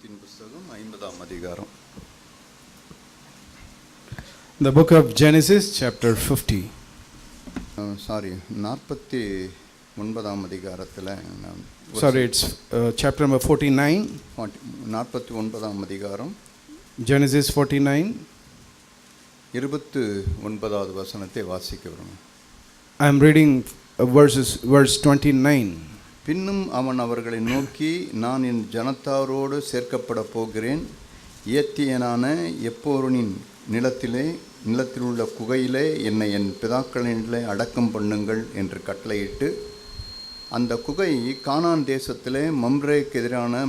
ஆதியாகமத்தின் புஸ்தகம் 50ஆம் அதிகாரம். The book of Genesis, chapter 50. 49ஆம் அதிகாரத்தில் It's chapter number 49. 49ஆம் அதிகாரம், Genesis 49. 29வது வசனத்தை வாசிக்க விரும்புகிறேன். I am reading verse 29. பின்னும் அவன் அவர்களை நோக்கி, நான் என் ஜனத்தாரோடு சேர்க்கப்பட போகிறேன். ஏத்தியனான எப்போருனின் நிலத்தில் உள்ள குகையிலே என்னை என் பிதாக்களிலே அடக்கம் பண்ணுங்கள் என்று கட்டளையிட்டு, அந்த குகை கானான் தேசத்திலே மம்ரேக்கு எதிரான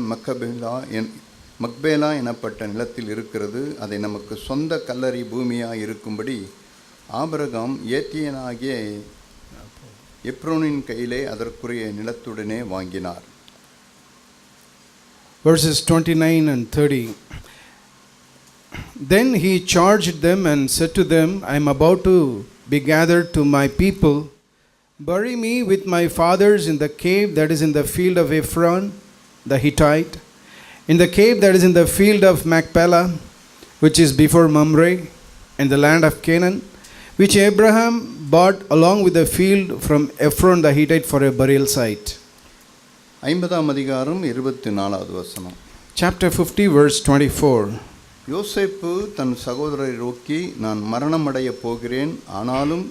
மக்பேலா எனப்பட்ட நிலத்தில் இருக்கிறது. அதை நமக்கு சொந்த கல்லறை பூமியாக இருக்கும்படி ஆபிரகாம் ஏத்தியனாகிய எப்ரோனின் கையிலே அதற்குரிய நிலத்துடனே வாங்கினார். Verses 29 and 30. Then he charged them and said to them, I am about to be gathered to my people. Bury me with my fathers in the cave that is in the field of Ephron the Hittite, in the cave that is in the field of Machpelah, which is before Mamre, in the land of Canaan, which Abraham bought along with the field from Ephron the Hittite for a burial site. 50ஆம் அதிகாரம் 24வது வசனம். Chapter 50 verse 24. யோசேப்பு தன் சகோதரரை நோக்கி, நான் மரணமடைய போகிறேன், ஆனாலும்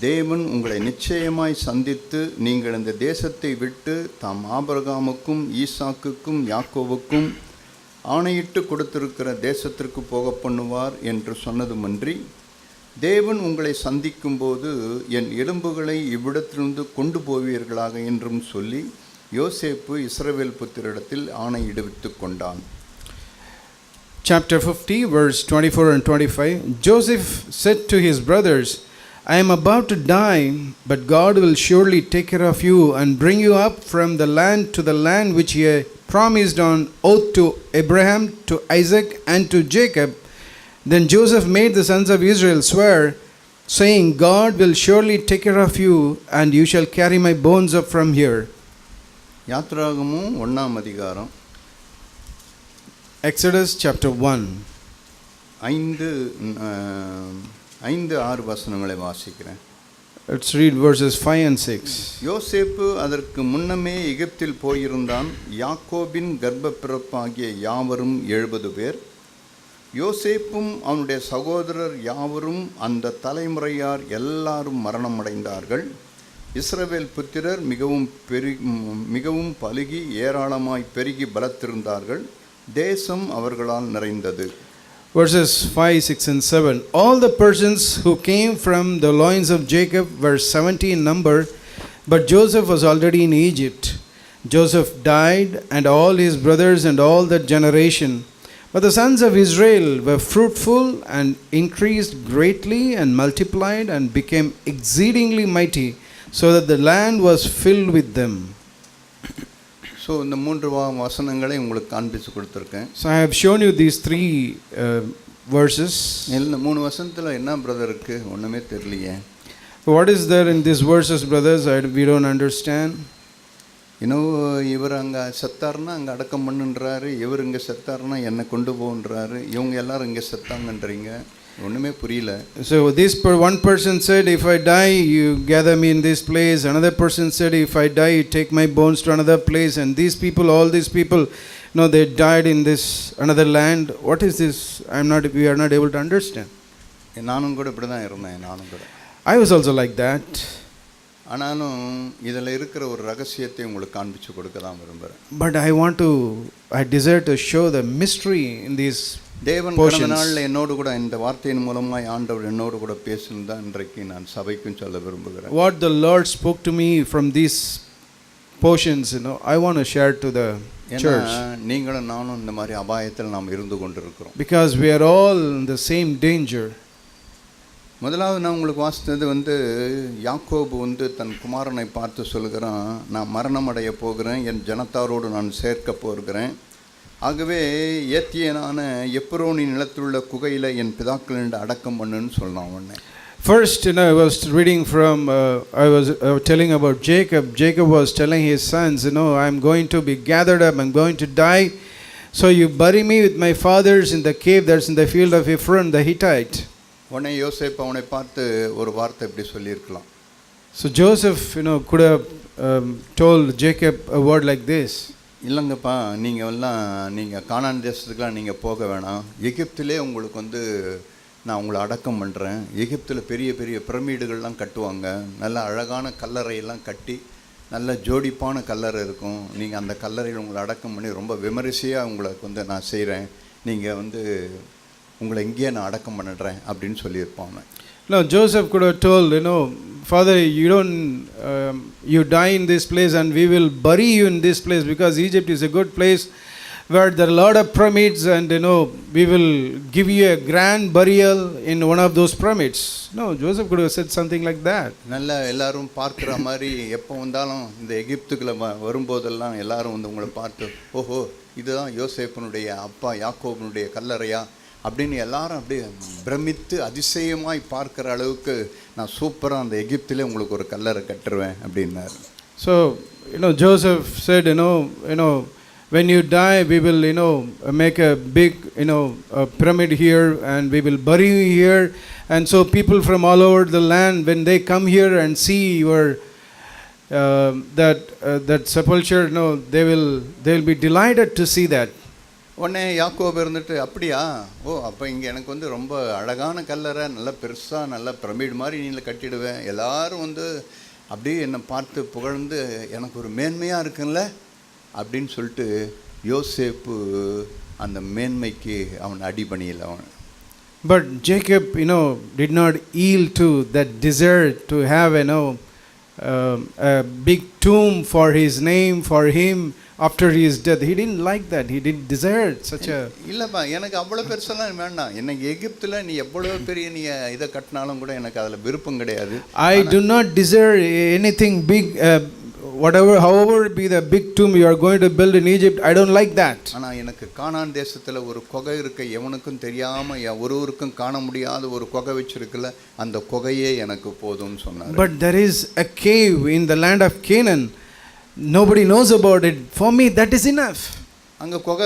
தேவன் உங்களை நிச்சயமாய் சந்தித்து நீங்கள் இந்த தேசத்தை விட்டு தாம் ஆபிரகாமுக்கும் ஈசாக்குக்கும் யாக்கோவுக்கும் ஆணையிட்டு கொடுத்திருக்கிற தேசத்திற்கு போக பண்ணுவார் என்று சொன்னதுமன்றி, தேவன் உங்களை சந்திக்கும்போது என் எலும்புகளை இவ்விடத்திலிருந்து கொண்டு போவீர்களாக என்றும் சொல்லி யோசேப்பு இஸ்ரவேல் புத்திரிடத்தில் ஆணையிடுவித்துக் கொண்டான். Chapter 50 verse 24 and 25. Joseph said to his brothers, I am about to die, but God will surely take care of you and bring you up from the land to the land which he promised on oath to Abraham, to Isaac, and to Jacob. Then Joseph made the sons of Israel swear, saying, God will surely take care of you, and you shall carry my bones up from here. யாத்ராகமும் 1ஆம் அதிகாரம். Exodus chapter 1. 5-6 வசனங்களை வாசிக்கிறேன். Let's read verses 5 and 6. யோசேப்பு அதற்கு முன்னமே எகிப்தில் போயிருந்தான். யாக்கோபின் கர்ப்ப பிறப்பாகிய யாவரும் 70 பேர். யோசேப்பும் அவனுடைய சகோதரர் யாவரும் அந்த தலைமுறையார் எல்லாரும் மரணமடைந்தார்கள். இஸ்ரவேல் புத்திரர் மிகவும் பலுகி ஏராளமாய் பெருகி பலத்திருந்தார்கள். தேசம் அவர்களால் நிறைந்தது. Verses 5, 6 and 7. All the persons who came from the loins of Jacob were 70 in number, but Joseph was already in Egypt. Joseph died, and all his brothers and all that generation. But the sons of Israel were fruitful and increased greatly and multiplied and became exceedingly mighty, so that the land was filled with them. So இந்த 3 வசனங்களை உங்களுக்கு காண்பிச்சு கொடுத்திருக்கேன். So I have shown you these 3 verses. இந்த 3 வசனத்துல என்ன brother இருக்கு? ஒண்ணுமே தெரியலையே. What is there in these verses, brothers? We don't understand. இவர் அங்கே செத்தாருன்னா அங்கே அடக்கம் பண்ணுன்றாரு, இவர் இங்கே செத்தாருன்னா என்னை கொண்டு போன்றாரு, இவங்க எல்லாரும் இங்கே செத்தாங்கன்றீங்க, ஒன்றுமே புரியல. So one person said, if I die you gather me in this place. Another person said, if I die you take my bones to another place. And all these people they died in this another land. What is this? We are not able to understand. நானும் கூட இப்படி தான் இருந்தேன். I was also like that. ஆனாலும் இதில் இருக்கிற ஒரு ரகசியத்தை உங்களுக்கு காண்பிச்சு கொடுக்க தான் விரும்புகிறேன். But I desire to show the mystery in these தேவன் கடந்த நாளில் என்னோடு கூட இந்த வார்த்தையின் மூலமாய் ஆண்டவர் என்னோடு கூட பேசினதான் இன்றைக்கு நான் சபைக்கும் சொல்ல விரும்புகிறேன். What the Lord spoke to me from these portions, I want to share to the church. நீங்களும் நானும் இந்த மாதிரி அபாயத்தில் நாம் இருந்து கொண்டிருக்கிறோம். Because we are all in the same danger. முதலாவது நான் உங்களுக்கு வாசித்தது யாக்கோபு தன் குமாரனை பார்த்து சொல்கிறான், நான் மரணம் அடைய போகிறேன், என் ஜனத்தாரோடு நான் சேர்க்க போகிறேன். ஆகவே ஏத்தியனான எப்ரோனின் நிலத்திலுள்ள குகையில் என் பிதாக்களின் அடக்கம் பண்ணுன்னு சொன்னான். உடனே First, I was reading from, I was telling about Jacob. Jacob was telling his sons, I'm going to be gathered up, I'm going to die. So you bury me with my fathers in the cave that's in the field of Ephron the Hittite. உடனே யோசேப்பு அவனை பார்த்து ஒரு வார்த்தை இப்படி சொல்லியிருக்கலாம். So Joseph, could have told Jacob a word like this. இல்லைங்கப்பா, நீங்கள் கானான் தேசத்துக்குலாம் நீங்கள் போக வேணாம், எகிப்திலே உங்களுக்கு நான் உங்களை அடக்கம் பண்ணுறேன். எகிப்தில் பெரிய பெரிய பிரமிடுகள்லாம் கட்டுவாங்க, நல்ல அழகான கல்லறையெல்லாம் கட்டி நல்ல ஜோடிப்பான கல்லறை இருக்கும். நீங்கள் அந்த கல்லறையில் உங்களை அடக்கம் பண்ணி ரொம்ப விமரிசையாக உங்களுக்கு நான் செய்கிறேன். நீங்கள் உங்களை இங்கேயே நான் அடக்கம் பண்ணிடுறேன் அப்படின்னு சொல்லியிருப்பாங்க. No, Joseph could have told, Father, you die in this place and we will bury you in this place, because Egypt is a good place where there are a lot of pyramids, and we will give you a grand burial in one of those pyramids. No, Joseph could have said something like that. நல்ல எல்லாரும் பார்க்குற மாதிரி எப்போ வந்தாலும் இந்த எகிப்துக்குள்ள வரும்போதெல்லாம் எல்லாரும் உங்களை பார்த்து, ஓஹோ இதுதான் யோசேப்பினுடைய அப்பா யாக்கோபனுடைய கல்லறையா அப்படின்னு எல்லாரும் அப்படியே பிரமித்து அதிசயமாய் பார்க்குற அளவுக்கு நான் சூப்பராக அந்த எகிப்திலே உங்களுக்கு ஒரு கல்லறை கட்டுருவேன் அப்படின்னாரு. So Joseph said, when you die, we will make a big a pyramid here, and we will bury you here, and so people from all over the land, when they come here and see your that sepulture, they will be delighted to see that. உடனே யாக்கோபு இருந்துட்டு, அப்படியா, ஓ அப்போ இங்கே எனக்கு ரொம்ப அழகான கல்லறை, நல்லா பெருசாக நல்லா பிரமிட் மாதிரி நீங்கள் கட்டிடுவேன், எல்லாரும் அப்படியே என்னை பார்த்து புகழ்ந்து எனக்கு ஒரு மேன்மையாக இருக்குல்ல அப்படின்னு சொல்லிட்டு யோசேப்பு அந்த மேன்மைக்கு அவன் அடிபணியில் அவன். But Jacob, did not yield to that desire to have a big tomb for his name, for him after his death. He didn't like that. He didn't desire such a. இல்லைப்பா, எனக்கு அவ்வளோ பெருசெல்லாம் வேண்டாம். எனக்கு எகிப்தில் நீ எவ்வளோ பெரிய நீ இதை கட்டினாலும் கூட எனக்கு அதில் விருப்பம் கிடையாது. I do not desire anything big, however be the big tomb you are going to build in Egypt. I don't like that. ஆனால் எனக்கு கானான் தேசத்தில் ஒரு குகை இருக்க, எவனுக்கும் தெரியாமல் ஒருவருக்கும் காண முடியாத ஒரு குகை வச்சிருக்குல்ல, அந்த குகையே எனக்கு போதும்னு சொன்னார். But there is a cave in the land of Canaan. Nobody knows about it. For me, that is enough. அங்கே குகை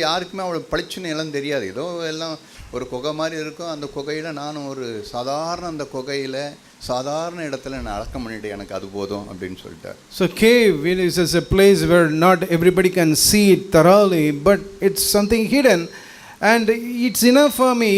யாருக்குமே அவ்வளோ பளிச்சுன்னு எல்லாம் தெரியாது, ஏதோ எல்லாம் ஒரு குகை மாதிரி இருக்கும். அந்த குகையில் நானும் ஒரு சாதாரண அந்த குகையில் சாதாரண இடத்துல நான் அடக்கம் பண்ணிட்டு எனக்கு அது போதும் அப்படின்னு சொல்லிட்டார். So cave is a place where not everybody can see it thoroughly, but it's something hidden, and it's enough for me.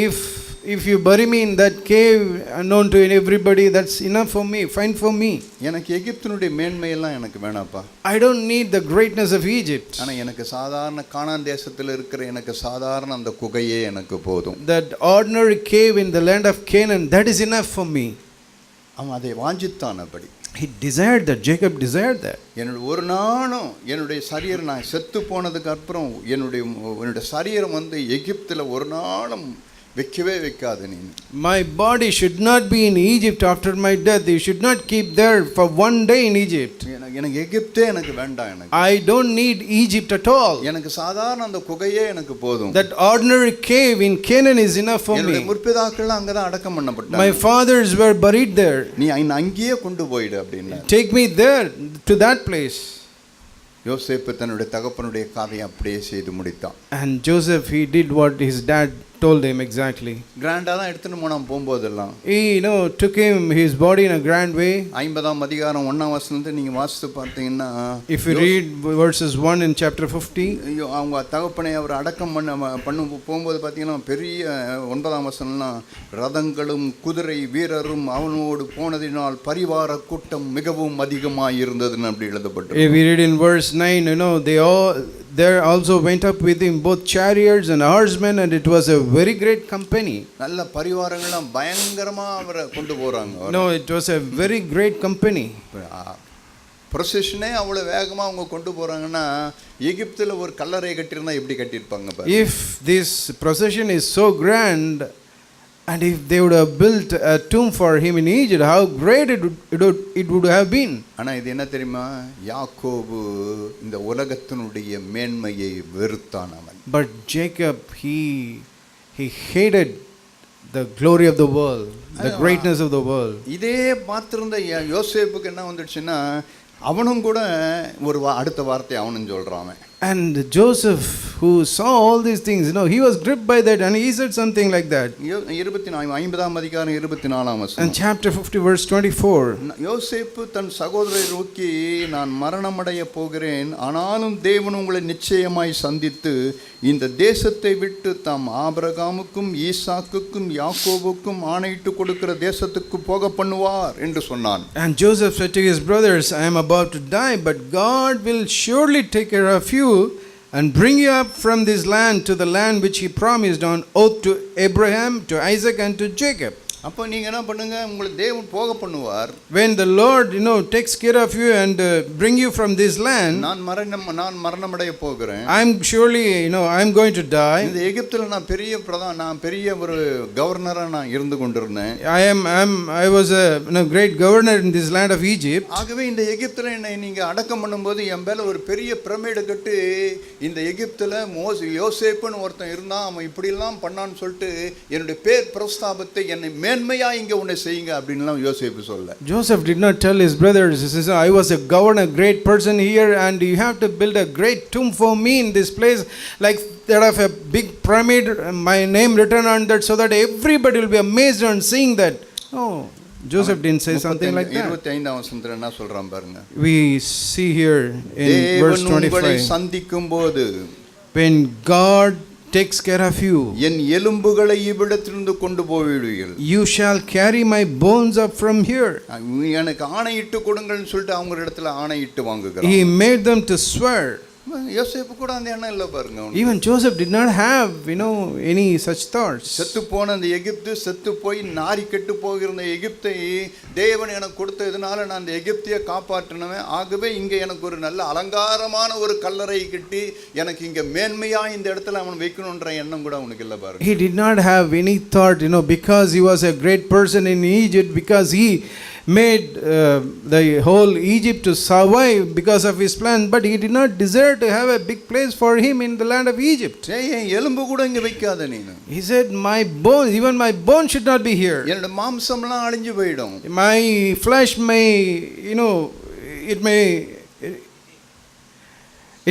If you bury me in that cave unknown to everybody, that's enough for me, fine for me. எனக்கு எகிப்தினுடைய மேன்மையெல்லாம் எனக்கு வேணாப்பா. I don't need the greatness of Egypt. ஆனால் எனக்கு சாதாரண கானான் தேசத்தில் இருக்கிற எனக்கு சாதாரண அந்த குகையே எனக்கு போதும். That ordinary cave in the land of Canaan, that is enough for me. அவன் அதை வாஞ்சித்தான். அப்படி he desired that. Jacob desired that. என்னுடைய ஒரு நாளும் என்னுடைய சரீரம் நான் செத்து போனதுக்கு அப்புறம் என்னுடைய சரீரம் எகிப்தில் ஒரு நாளும் வைக்கவே வைக்காது நீ. My body should not be in Egypt after my death. You should not keep there for one day in Egypt. எனக்கு எகிப்தே எனக்கு வேண்டாம். எனக்கு I don't need Egypt at all. எனக்கு சாதாரண அந்த குகையே எனக்கு போதும். That ordinary cave in Canaan is enough for me. என்னுடைய முற்பிதாக்கள் அங்க தான் அடக்கம் பண்ணப்பட்டாங்க. My fathers were buried there. நீ அங்கேயே கொண்டு போய்டு அப்படினா. Take me there to that place. யோசேப்பு தன்னுடைய தகப்பனுடைய காதை அப்படியே செய்து முடித்தான். And Joseph, he did what his dad told him exactly. கிராண்டா தான் எடுத்துட்டு போனான் போம்போதெல்லாம். He took him his body in a grand way. 50ஆம் அதிகாரம் 1ஆம் வசனத்தை நீங்க வாசித்து பார்த்தீங்கன்னா, if you read verses 1 in chapter 50, அவங்க தகப்பனை அவர் அடக்கம் பண்ண போகும்போது பார்த்தீங்கன்னா பெரிய 9ஆம் வசனம்லாம், ரதங்களும் குதிரை வீரரும் அவனோடு போனதினால் பரிவார கூட்டம் மிகவும் அதிகமாக இருந்ததுன்னு அப்படி எழுதப்பட்டிருக்கு. If we read in verse 9, they all there also went up with him both chariots and horsemen, and it was a very great company. நல்ல பரிவாரங்கள்லாம் பயங்கரமா அவரை கொண்டு போறாங்க. No, it was a very great company. procession அவ்வளவு வேகமா அவங்க கொண்டு போறாங்கன்னா எகிப்தில ஒரு கல்லறை கட்டிருந்தா எப்படி கட்டிருப்பாங்க பாருங்க. If this procession is so grand, and if they would have built a tomb for him in Egypt, how great it would have been. ஆனா இது என்ன தெரியுமா, யாக்கோபு இந்த உலகத்தினுடைய மேன்மையை வெறுத்தான் அவன். But Jacob, he hated the glory of the world, the greatness of the world. இதே பார்த்திருந்த யோசேப்புக்கு என்ன வந்துடுச்சுன்னா, அவனும் கூட ஒரு அடுத்த வார்த்தை அவனும் சொல்றான். And Joseph, who saw all these things, he was gripped by that, and he said something like that. 50ஆம் அதிகாரம் 24ஆம் And வசனம். chapter 50 verse 24. யோசேப்பு தன் சகோதரரை நோக்கி, நான் மரணமடைய போகிறேன், ஆனாலும் தேவன் உங்களை நிச்சயமாய் சந்தித்து இந்த தேசத்தை விட்டு தாம் ஆபிரகாமுக்கும் ஈசாக்குக்கும் யாக்கோபுக்கும் ஆணையிட்டு கொடுக்கிற தேசத்துக்கு போக பண்ணுவார் என்று சொன்னான். And Joseph said to his brothers, I am about to die, but God will surely take care of you and bring you up from this land to the land which he promised on oath to Abraham, to Isaac and to Jacob. அப்போ நீங்க என்ன பண்ணுங்க, உங்களை தேவன் போக பண்ணுவார். When the Lord takes care of you and bring you from this land, நான் மரணமடைய போகிறேன். I'm surely I'm going to die. இந்த எகிப்தில நான் பெரிய ஒரு கவர்னரா நான் இருந்து கொண்டிருந்தேன். I was a great governor in this land of Egypt. ஆகவே இந்த எகிப்தில என்னை நீங்க அடக்கம் பண்ணும்போது என் மேல ஒரு பெரிய பிரமிடு கட்டி இந்த எகிப்தில யோசேப்புன்னு ஒருத்தன் இருந்தான், அவன் இப்படி எல்லாம் பண்ணான்னு சொல்லிட்டு என்னுடைய பேர் பிரஸ்தாபத்தை என்னை மேன்மையா இங்க உன்னை செய்யுங்க அப்படின்னுலாம் யோசேப்பு சொல்ல. Joseph did not tell his brothers, he says, I was a governor, a great person here, and you have to build a great tomb for me in this place, like that of a big pyramid, my name written on that, so that everybody will be amazed on seeing that. Oh, Joseph didn't say something like that. 25ஆம் வசனத்துல என்ன சொல்றான் பாருங்க. We see here in verse 25. சந்திக்கும்போது, when God takes care of you, என் எலும்புகளை இவ்விடத்திலிருந்து கொண்டு போய்விடுவீர்கள். You shall carry my bones up from here. எனக்கு ஆணையிட்டு கொடுங்கள்னு சொல்லிட்டு அவங்க இடத்துல ஆணையிட்டு வாங்குகிறான். He made them to swear. யோசேப்பு கூட அந்த எண்ணம் இல்ல பாருங்க. Even Joseph did not have any such thoughts. செத்து போன அந்த எகிப்து, செத்து போய் நாரி கெட்டு போகிற அந்த எகிப்தை தேவன் எனக்கு கொடுத்ததுனால நான் அந்த எகிப்தியை காப்பாற்றினவன். ஆகவே இங்க எனக்கு ஒரு நல்ல அலங்காரமான ஒரு கல்லறை கட்டி எனக்கு இங்க மேன்மையா இந்த இடத்துல அவன் வைக்கணும்ன்ற எண்ணம் கூட அவனுக்கு இல்ல பாருங்க. He did not have any thought, because he was a great person in Egypt, because he made the whole Egypt to survive because of his plan, but he did not desire to have a big place for him in the land of Egypt. எலும்பு கூட இங்க வைக்காத நீ. He said, my bones, even my bones should not be here. என்னோட மாம்சம்லாம் அழிஞ்சு போய்டும். My flesh may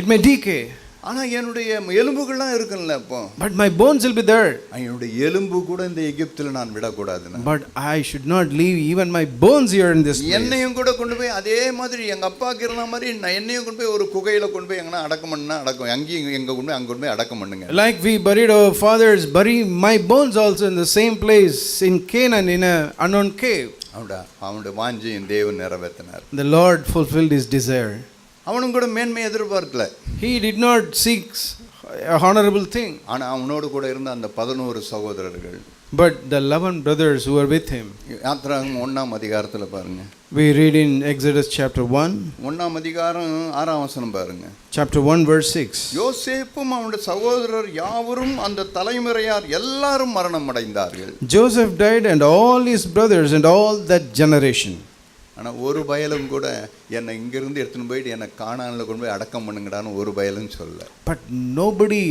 it may decay. ஆனா என்னுடைய எலும்புகள்லாம் இருக்குல்ல அப்போ. But my bones will be there. என்னுடைய எலும்பு கூட இந்த எகிப்தில நான் விட கூடாதுன்னு. But I should not leave even my bones here in this place. என்னையும் கூட கொண்டு போய் அதே மாதிரி எங்க அப்பாக்கு இருந்த மாதிரி நான் என்னையும் கொண்டு போய் ஒரு குகையில கொண்டு போய் எங்கனா அடக்கம் பண்ணா அடக்கம், அங்கேயும் எங்க கொண்டு போய் அங்க கொண்டு போய் அடக்கம் பண்ணுங்க. Like we buried our fathers, bury my bones also in the same place in Canaan in a unknown cave. அவனுடைய வாஞ்சையை தேவன் நிறைவேற்றினார். The Lord fulfilled his desire. அவனும் கூட மேன்மை எதிர்பார்க்கல. He did not seek a honorable thing. ஆனா அவனோடு கூட இருந்த அந்த 11 சகோதரர்கள், but the 11 brothers who were with him. யாத்திராகமம் 1ஆம் அதிகாரத்துல பாருங்க. We read in Exodus chapter 1. 1ஆம் அதிகாரம் 6ஆம் வசனம் பாருங்க. Chapter 1 verse 6. யோசேப்பும் அவனுடைய சகோதரர் யாவரும் அந்த தலைமுறையார் எல்லாரும் மரணம் அடைந்தார்கள். Joseph died and all his brothers and all that generation. ஆனா ஒரு பயலும் கூட என்னை இங்கிருந்து எடுத்துன்னு போயிட்டு என்னை கானான்ல கொண்டு போய் அடக்கம் பண்ணுங்கடான்னு ஒரு பயலும் சொல்ல. But nobody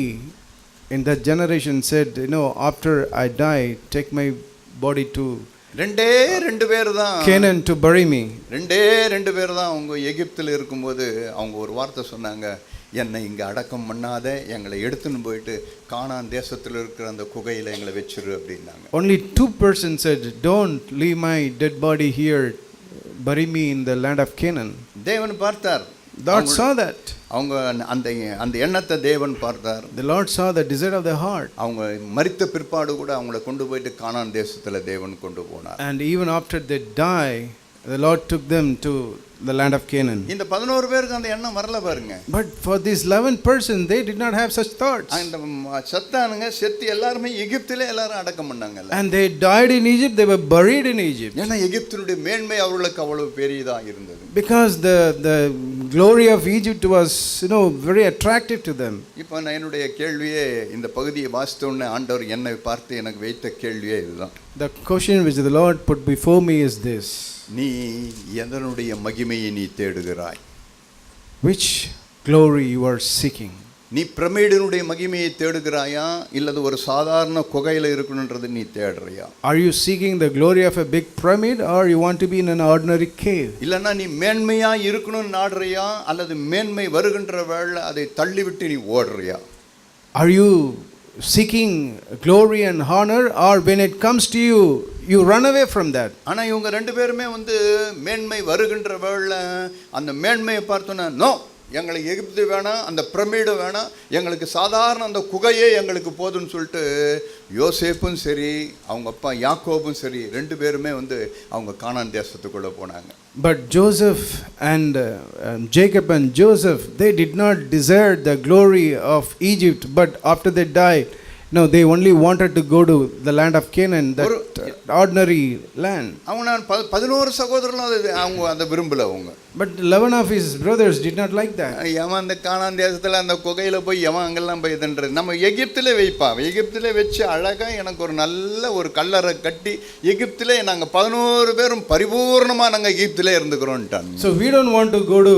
in that generation said, after I die, take my body to ரெண்டு பேர் தான் Canaan to bury me. ரெண்டு பேர் தான் அவங்க எகிப்தில் இருக்கும்போது அவங்க ஒரு வார்த்தை சொன்னாங்க, என்னை இங்கே அடக்கம் பண்ணாத, எங்களை எடுத்துன்னு போயிட்டு கானான் தேசத்தில் இருக்கிற அந்த குகையில் எங்களை வச்சிரு அப்படின்னாங்க. Only 2 persons said, don't leave my dead body here, bury me in the land of Canaan. தேவன் பார்த்தார். God saw that. அவங்க அந்த எண்ணத்தை தேவன் பார்த்தார். The Lord saw the desire of their heart. அவங்க மரித்த பிற்பாடு கூட அவங்களை கொண்டு போயிட்டு கானான் தேசத்துல தேவன் கொண்டு போனார். And even after they die, the Lord took them to the land of Canaan. இந்த 11 பேருக்கு அந்த எண்ணம் வரல பாருங்க. But for these 11 persons, they did not have such thoughts. அந்த சத்தானுங்க செத்து எல்லாரும் எகிப்திலே எல்லாரும் அடக்கம் பண்ணாங்கல்ல. And they died in Egypt, they were buried in Egypt. ஏன்னா எகிப்தினுடைய மேன்மை அவர்களுக்கு அவ்வளவு பெரியதா இருந்தது. Because the glory of Egypt was very attractive to them. இப்போ நான் என்னுடைய கேள்வியே இந்த பகுதியை வாசித்த உடனே ஆண்டவர் என்னை பார்த்து எனக்கு வைத்த கேள்வியே இதுதான். The question which the Lord put before me is this. நீ எதனுடைய மகிமையை நீ தேடுகிறாய்? Which glory you are seeking? நீ பிரமிடினுடைய மகிமையை தேடுகிறாயா இல்லது ஒரு சாதாரண குகையில இருக்கணும்ன்றது நீ தேடுறியா? Are you seeking the glory of a big pyramid or you want to be in an ordinary cave? இல்லனா நீ மேன்மையா இருக்கணும்னு நாடுறியா அல்லது மேன்மை வருகின்ற வேளை அதை தள்ளிவிட்டு நீ ஓடுறியா? Are you seeking glory and honor, or when it comes to you, you run away from that? ஆனா இவங்க ரெண்டு பேருமே மேன்மை வருகின்ற வேளை அந்த மேன்மையை பார்த்தோன்னா நோ, எங்களுக்கு எகிப்து வேணாம், அந்த பிரமிடு வேணாம், எங்களுக்கு சாதாரண அந்த குகையே எங்களுக்கு போதும்னு சொல்லிட்டு யோசேப்பும் சரி அவங்க அப்பா யாக்கோபும் சரி ரெண்டு பேருமே அவங்க கானான் தேசத்துக்குள்ளே போனாங்க. But Joseph and Jacob and Joseph, they did not desire the glory of Egypt, but after they died, no, they only wanted to go to the land of Canaan, that ordinary land. அவங்க 11 சகோதரர்களும் அவங்க அதை விரும்பல. அவங்க But 11 of his brothers did not like that. எவன் அந்த கானான் தேசத்தில் அந்த குகையில் போய் எவன் அங்கெல்லாம் போய் இதுன்றது, நம்ம எகிப்திலே வைப்பான், எகிப்திலே வச்சு அழகாக எனக்கு ஒரு நல்ல ஒரு கல்லறை கட்டி எகிப்திலே நாங்கள் 11 பேரும் பரிபூர்ணமாக நாங்கள் எகிப்திலே இருந்துக்கிறோன்ட்டாங்க. So we don't want to go to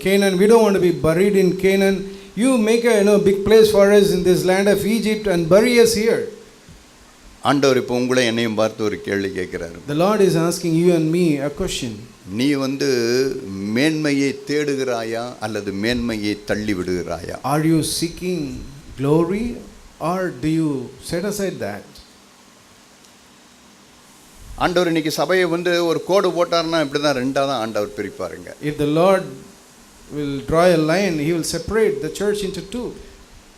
Canaan, we don't want to be buried in Canaan. You make a big place for us in this land of Egypt and bury us here. ஆண்டவர் இப்போ உங்களை என்னையும் பார்த்து ஒரு கேள்வி கேட்கிறாரு. The Lord is asking you and me a question. நீ மேன்மையை தேடுகிறாயா அல்லது மேன்மையை தள்ளி விடுகிறாயா? Are you seeking glory or do you set aside that? ஆண்டவர் இன்னைக்கு சபையை ஒரு கோடு போட்டார்னா இப்படி தான் ரெண்டாக தான் ஆண்டவர் பிரிப்பாருங்க. If the Lord will draw a line, he will separate the church into two.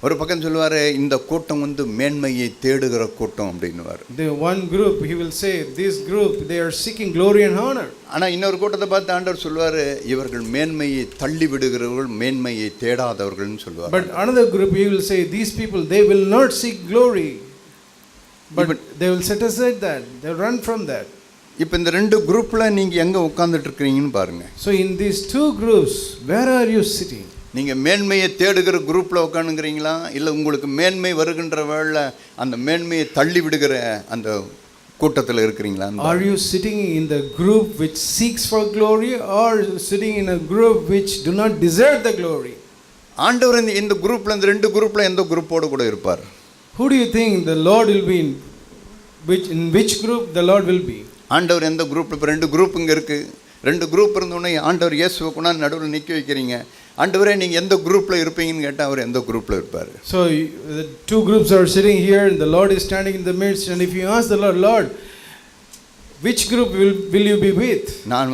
ஒரு பக்கம் சொல்லுவாரு இந்த கூட்டம் மேன்மையை தேடுகிற கூட்டம் அப்படின்னுவார். The one group he will say, this group they are seeking glory and honor. ஆனா இன்னொரு கூட்டத்தை பார்த்து ஆண்டவர் சொல்வாரு இவர்கள் மேன்மையை தள்ளி விடுகிறவர்கள், மேன்மையை தேடாதவர்கள்னு சொல்வார். But another group he will say, these people they will not seek glory, but they will set aside that, they will run from that. இப்போ இந்த ரெண்டு குரூப்ல நீங்க எங்க உட்கார்ந்துட்டு இருக்கீங்கன்னு பாருங்க. So in these two groups, where are you sitting? நீங்க மேன்மையை தேடுகிற குரூப்ல உட்கார்ந்துக்கிறீங்களா இல்ல உங்களுக்கு மேன்மை வருகின்ற வேளை அந்த மேன்மையை தள்ளி விடுகிற அந்த கூட்டத்தில் இருக்கிறீங்களா? Are you sitting in the group which seeks for glory or sitting in a group which do not desire the glory? ஆண்டவர் இந்த குரூப்ல இந்த ரெண்டு குரூப்ல எந்த குரூப்போட கூட இருப்பார்? Who do you think the Lord will be in? Which group the Lord will be? ஆண்டவர் எந்த குரூப்? இப்போ ரெண்டு குரூப் இங்கே இருக்குது, ரெண்டு குரூப் இருந்தோடனே ஆண்டவர் இயேசுவை கொண்டாந்து நடுவில் நிற்க வைக்கிறீங்க. ஆண்டவரே நீங்கள் எந்த குரூப்பில் இருப்பீங்கன்னு கேட்டால் அவர் எந்த குரூப்பில் இருப்பார்? So the two groups are sitting here and the Lord is standing in the midst, and if you ask the Lord, Lord, which group will you be with? நான்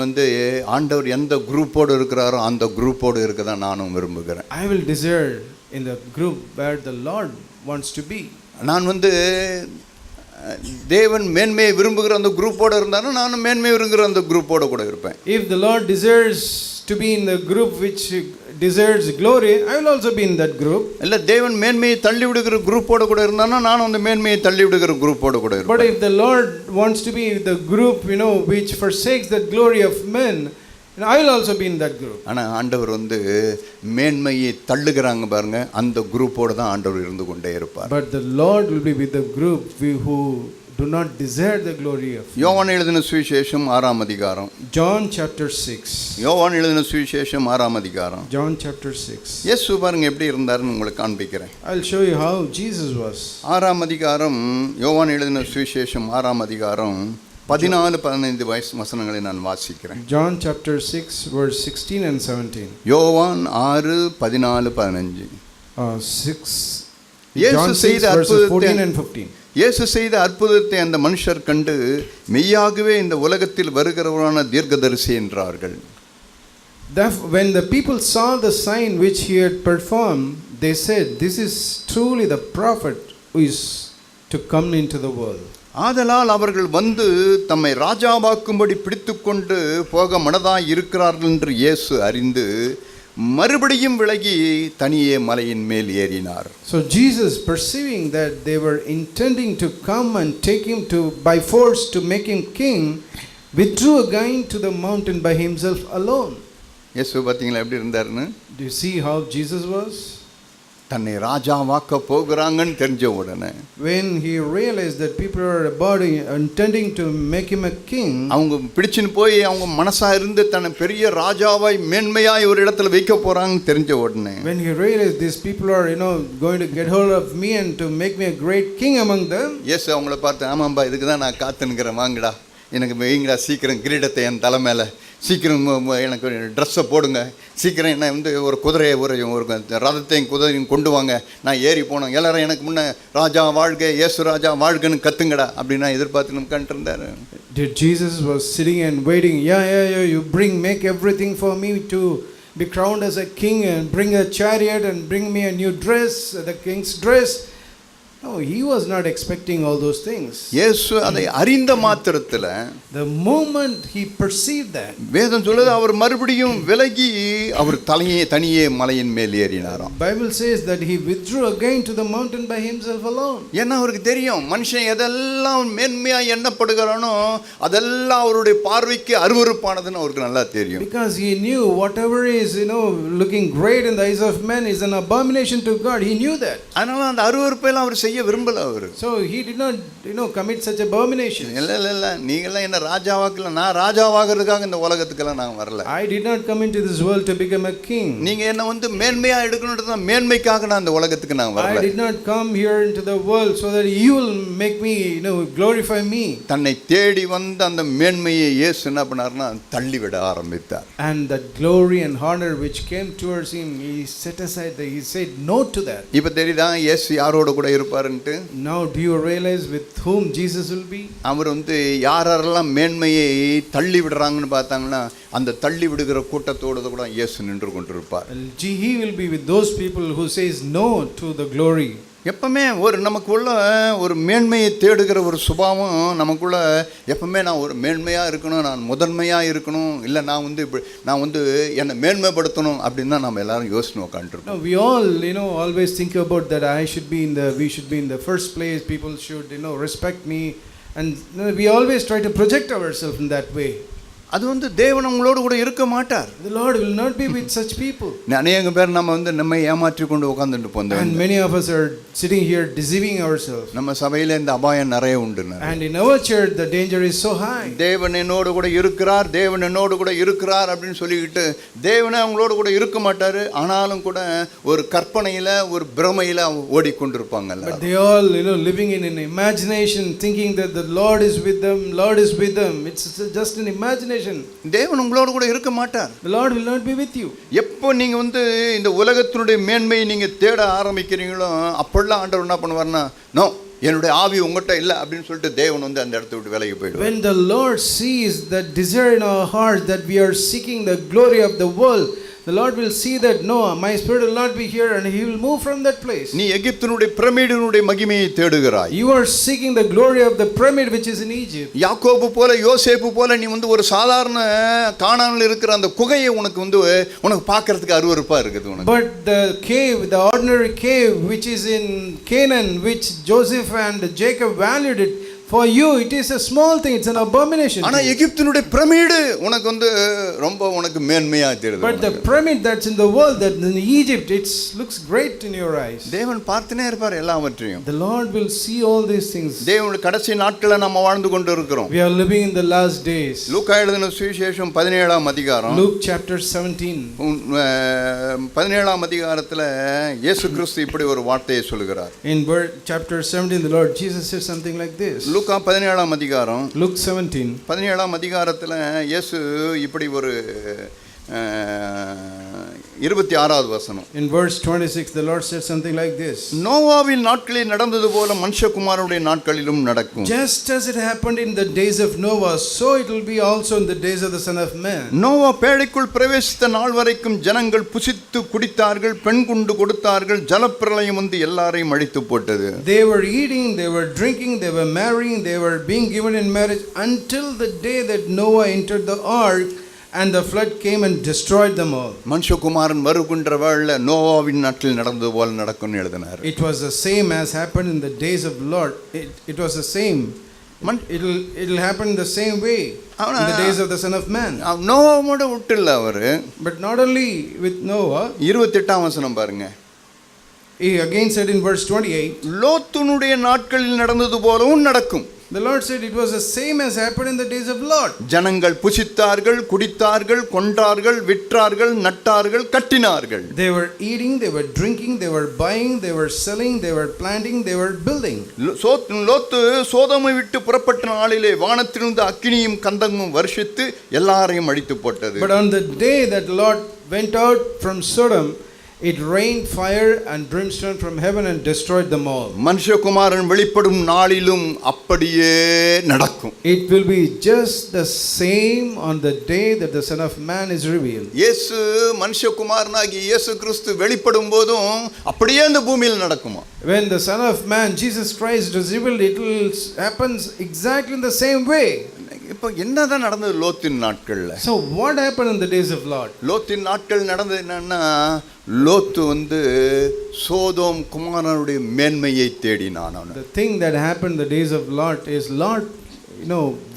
ஆண்டவர் எந்த குரூப்போடு இருக்கிறாரோ அந்த குரூப்போடு இருக்க தான் நானும் விரும்புகிறேன். I will desire in the group where the Lord wants to be. நான் தேவன் மேன்மையை விரும்புகிற அந்த குரூப்போடு இருந்தாலும் நானும் மேன்மை விரும்புகிற அந்த குரூப்போடு கூட இருப்பேன். If the Lord desires to be in the group which desires glory, I will also be in that group. இல்ல தேவன் மேன்மையை தள்ளி விடுகிற குரூப்போடு கூட இருந்தானா நானும் அந்த மேன்மையை தள்ளி விடுகிற குரூப்போடு கூட இருப்பேன். But if the Lord wants to be the group which forsakes the glory of men, I will also be in that group. ஆனா ஆண்டவர் மேன்மையை தள்ளுகிறாங்க பாருங்க, அந்த குரூப்போட தான் ஆண்டவர் இருந்து கொண்டே இருப்பார். But the Lord will be with the group who do not desire the glory of men. யோவான் எழுதின சுவிசேஷம் 6ஆம் அதிகாரம். John chapter 6. யோவான் எழுதின சுவிசேஷம் 6ஆம் அதிகாரம். John chapter 6. இயேசு பாருங்க எப்படி இருந்தாருன்னு உங்களுக்கு காண்பிக்கிறேன். I'll show you how Jesus was. 6ஆம் அதிகாரம், யோவான் எழுதின சுவிசேஷம் 6ஆம் அதிகாரம் 14-15 வசனங்களை நான் வாசிக்கிறேன். John chapter 6 verse 16 and 17. யோவான் 6:14-15. 6 John 6 verses 14 and 15. இயேசு செய்த அற்புதத்தை அந்த மனுஷர் கண்டு மெய்யாகவே இந்த உலகத்தில் வருகிறவரான தீர்க்கதரிசி என்றார்கள். When the people saw the sign which he had performed, they said, this is truly the prophet who is to come into the world. ஆதலால் அவர்கள் தம்மை ராஜாவாக்கும்படி பிடித்துக்கொண்டு போக மனதாய் இருக்கிறார்கள் என்று இயேசு அறிந்து மறுபடியும் விலகி தனியே மலையின் மேல் ஏறினார். So Jesus, perceiving that they were intending to come and take him by force to make him king, withdrew again to the mountain by himself alone. இயேசு பாத்தீங்களா எப்படி இருந்தாருன்னு? Do you see how Jesus was? தன்னை ராஜாவாக்க போகிறாங்கன்னு தெரிஞ்ச உடனே, when he realized that people are about intending to make him a king, அவங்க பிடிச்சின்னு போய் அவங்க மனசா இருந்து தன்னை பெரிய ராஜாவாய் மேன்மையாய் ஒரு இடத்துல வைக்க போறாங்கன்னு தெரிஞ்ச உடனே, when he realized these people are going to get hold of me and to make me a great king among them, இயேசு அவங்கள பார்த்து, ஆமாம்பா இதுக்கு தான் நான் காத்துனுக்கிறேன், வாங்கடா எனக்கு வைங்கடா, சீக்கிரம் கிரீடத்தை என் தலை மேலே, சீக்கிரம் எனக்கு ட்ரெஸ்ஸை போடுங்க, சீக்கிரம் என்ன வந்து ஒரு குதிரையை ஒரு ரதத்தையும் குதிரையும் கொண்டு வாங்க, நான் ஏறி போனோம், எல்லாரும் எனக்கு முன்னே ராஜா வாழ்க, இயேசு ராஜா வாழ்கன்னு கத்துங்கடா அப்படின்னு எதிர்பார்த்து நமக்கு இருந்தார். Jesus was sitting and waiting. Yeah, you make everything for me to be crowned as a king, and bring a chariot and bring me a new dress, the king's dress. No, he was not expecting all those things. இயேசு அதை அறிந்த மாத்திரத்தில், the moment he perceived that, வேதம் சொல்லுது அவர் மறுபடியும் விலகி அவர் தனியே மலையின் மேல் ஏறினாராம். Bible says that he withdrew again to the mountain by himself alone. ஏன்னா அவருக்கு தெரியும் மனுஷன் எதெல்லாம் மேன்மையா எண்ணப்படுகிறானோ அதெல்லாம் அவருடைய பார்வைக்கு அருவருப்பானதுன்னு அவருக்கு நல்லா தெரியும். Because he knew whatever is looking great in the eyes of men is an abomination to God. He knew that. அதனால அந்த அருவருப்பை எல்லாம் அவர் செய்ய விரும்பல. அவர் so he did not commit such abomination. இல்ல நீங்க எல்லாம் என்ன ராஜாவாக்கல, நான் ராஜாவாகிறதுக்காக இந்த உலகத்துக்கு நான் வரல. I did not come into this world to become a king. நீங்க என்ன வந்து மேன்மையா எடுக்கணும்ன்றத மேன்மைக்காக நான் இந்த உலகத்துக்கு நான் வரல. I did not come here into the world so that you will make me glorify me. தன்னை தேடி வந்த அந்த மேன்மையை இயேசு என்ன பண்ணாருன்னா தள்ளி விட ஆரம்பித்தார். And that glory and honor which came towards him, he set aside that, he said no to that. இப்ப தெரியுதா இயேசு யாரோட கூட இருப்பாருன்னு? Now do you realize with whom Jesus will be? அவர் வந்து யாரெல்லாம் மேன்மையை தள்ளி விடுறாங்கன்னு பார்த்தாங்கன்னா அந்த தள்ளி விடுகிற கூட்டத்தோடு கூட இயேசு நின்று கொண்டிருப்பார். He will be with those people who says no to the glory. எப்பவுமே நமக்குள்ள ஒரு மேன்மையை தேடுகிற ஒரு சுபாவம் நமக்குள்ள எப்பவுமே நான் ஒரு மேன்மையாக இருக்கணும், நான் முதன்மையாக இருக்கணும், இல்லை நான் வந்து என்னை மேன்மைப்படுத்தணும் அப்படின்னு தான் நம்ம எல்லாரும் யோசனை உட்காந்துருக்கோம். We all always think about that we should be in the first place, people should respect me, and we always try to project ourselves in that way. அது வந்து தேவன் உங்களோடு கூட இருக்க மாட்டார். The Lord will not be with such people. அநேக பேர் நம்ம வந்து நம்மை ஏமாற்றி கொண்டு உட்கார்ந்துட்டு போந்தோம். And many of us are sitting here deceiving ourselves. நம்ம சபையில இந்த அபாயம் நிறைய உண்டு. And in our church the danger is so high. தேவன் என்னோடு கூட இருக்கிறார், தேவன் என்னோடு கூட இருக்கிறார் அப்படின்னு சொல்லிக்கிட்டு தேவனே அவங்களோடு கூட இருக்க மாட்டாரு. ஆனாலும் கூட ஒரு கற்பனையில ஒரு பிரமையில ஓடிக்கொண்டிருப்பாங்கல்ல. But they all living in an imagination, thinking that the Lord is with them, Lord is with them. It's just an imagination. தேவன் உங்களோடு கூட இருக்க மாட்டார். The Lord will not be with you. எப்போ நீங்க வந்து இந்த உலகத்தினுடைய மேன்மையை நீங்க தேட ஆரம்பிக்கிறீங்களோ அப்பொழுது ஆண்டவர் என்ன பண்ணுவார்னா, நோ என்னுடைய ஆவி உங்கள்கிட்ட இல்லை அப்படின்னு சொல்லிட்டு தேவன் வந்து அந்த இடத்தை விட்டு விலகி போயிடுவார். When the Lord sees that desire in our heart that we are seeking the glory of the world, the Lord will see that no, my spirit will not be here, and he will move from that place. நீ எகிப்தினுடைய பிரமிடினுடைய மகிமையை தேடுகிறாய். You are seeking the glory of the pyramid which is in Egypt. யாக்கோபு போல யோசேப்பு போல நீ வந்து ஒரு சாதாரண கானானில் இருக்கிற அந்த குகையை உனக்கு பார்க்கிறதுக்கு அருவருப்பா இருக்குது உனக்கு. But the cave, the ordinary cave which is in Canaan, which Joseph and Jacob valued it, for you it is a small thing, it's an abomination. ஆனா எகிப்தினுடைய பிரமிடு உனக்கு வந்து ரொம்ப மேன்மையா தெரியுது. But the pyramid that's in the world, that in Egypt, it looks great in your eyes. தேவன் பார்த்துனே இருப்பார் எல்லாவற்றையும். The Lord will see all these things. தேவனுடைய கடைசி நாட்களை நம்ம வாழ்ந்து கொண்டு இருக்கிறோம். We are living in the last days. லூக்கா எழுதின சுவிசேஷம் 17ஆம் அதிகாரம், Luke chapter 17. 17ஆம் அதிகாரத்துல இயேசு கிறிஸ்து இப்படி ஒரு வார்த்தையை சொல்கிறார். In chapter 17 the Lord Jesus said something like this. லூக்கா 17ஆம் அதிகாரம், Luke 17. 17ஆம் அதிகாரத்துல இயேசு இப்படி ஒரு 26வது வசனம். In verse 26 the Lord said something like this. நோவாவின் நாட்களில் நடந்தது போல மனுஷகுமாரனுடைய நாட்களிலும் நடக்கும். Just as it happened in the days of Noah, so it will be also in the days of the Son of Man. Noah பேழைக்குள் பிரவேசித்த நாள் வரைக்கும் ஜனங்கள் புசித்து குடித்தார்கள், பெண் குண்டு கொடுத்தார்கள், ஜலப்பிரளயம் வந்து எல்லாரையும் அழித்து போட்டது. They were eating, they were drinking, they were marrying, they were being given in marriage until the day that Noah entered the ark, and the flood came and destroyed them all. மனுஷகுமாரன் வருகின்ற வேளையில நோவாவின் நாட்களில் நடந்தது போல நடக்கும்னு எழுதினார். It was the same as happened in the days of Lord. It was the same. It will happen the same way in the days of the Son of Man. நோவாவோட விட்டுல அவரு. But not only with Noah. 28ஆம் வசனம் பாருங்க. He again said in verse 28, லோத்துனுடைய நாட்களில் நடந்தது போலவும் நடக்கும். the Lord said it was the same as happened in the days of Lot. ஜனங்கள் புசித்தார்கள், குடித்தார்கள், கொன்றார்கள், விற்றார்கள், நட்டார்கள், கட்டினார்கள். They were eating, they were drinking, they were buying, they were selling, they were planting, they were building. லோத்து சோதோமை விட்டு புறப்பட்ட நாளிலே வானத்திலிருந்து அக்கினியும் கந்தகமும் வருஷித்து எல்லாரையும் அழித்து போட்டது. But on the day that Lot went out from Sodom, it rained fire and brimstone from heaven and destroyed them all. மனுஷகுமாரன் வெளிப்படும் நாளிலும் அப்படியே நடக்கும். It will be just the same on the day that the Son of Man is revealed. இயேசு மனுஷகுமாரனாகிய இயேசு கிறிஸ்து வெளிப்படும் போதும் அப்படியே இந்த பூமியில் நடக்குமா? When the Son of Man Jesus Christ is revealed, it will happens exactly in the same way. இப்போ என்னதான் நடந்தது லோத்தின் நாட்கள்ல? So what happened in the days of Lot? லோத்தின் நாட்கள் நடந்தது என்னன்னா, லோத்து சோதோம் குமாரனுடைய மேன்மையை தேடினான். The thing that happened in the days of Lot is Lot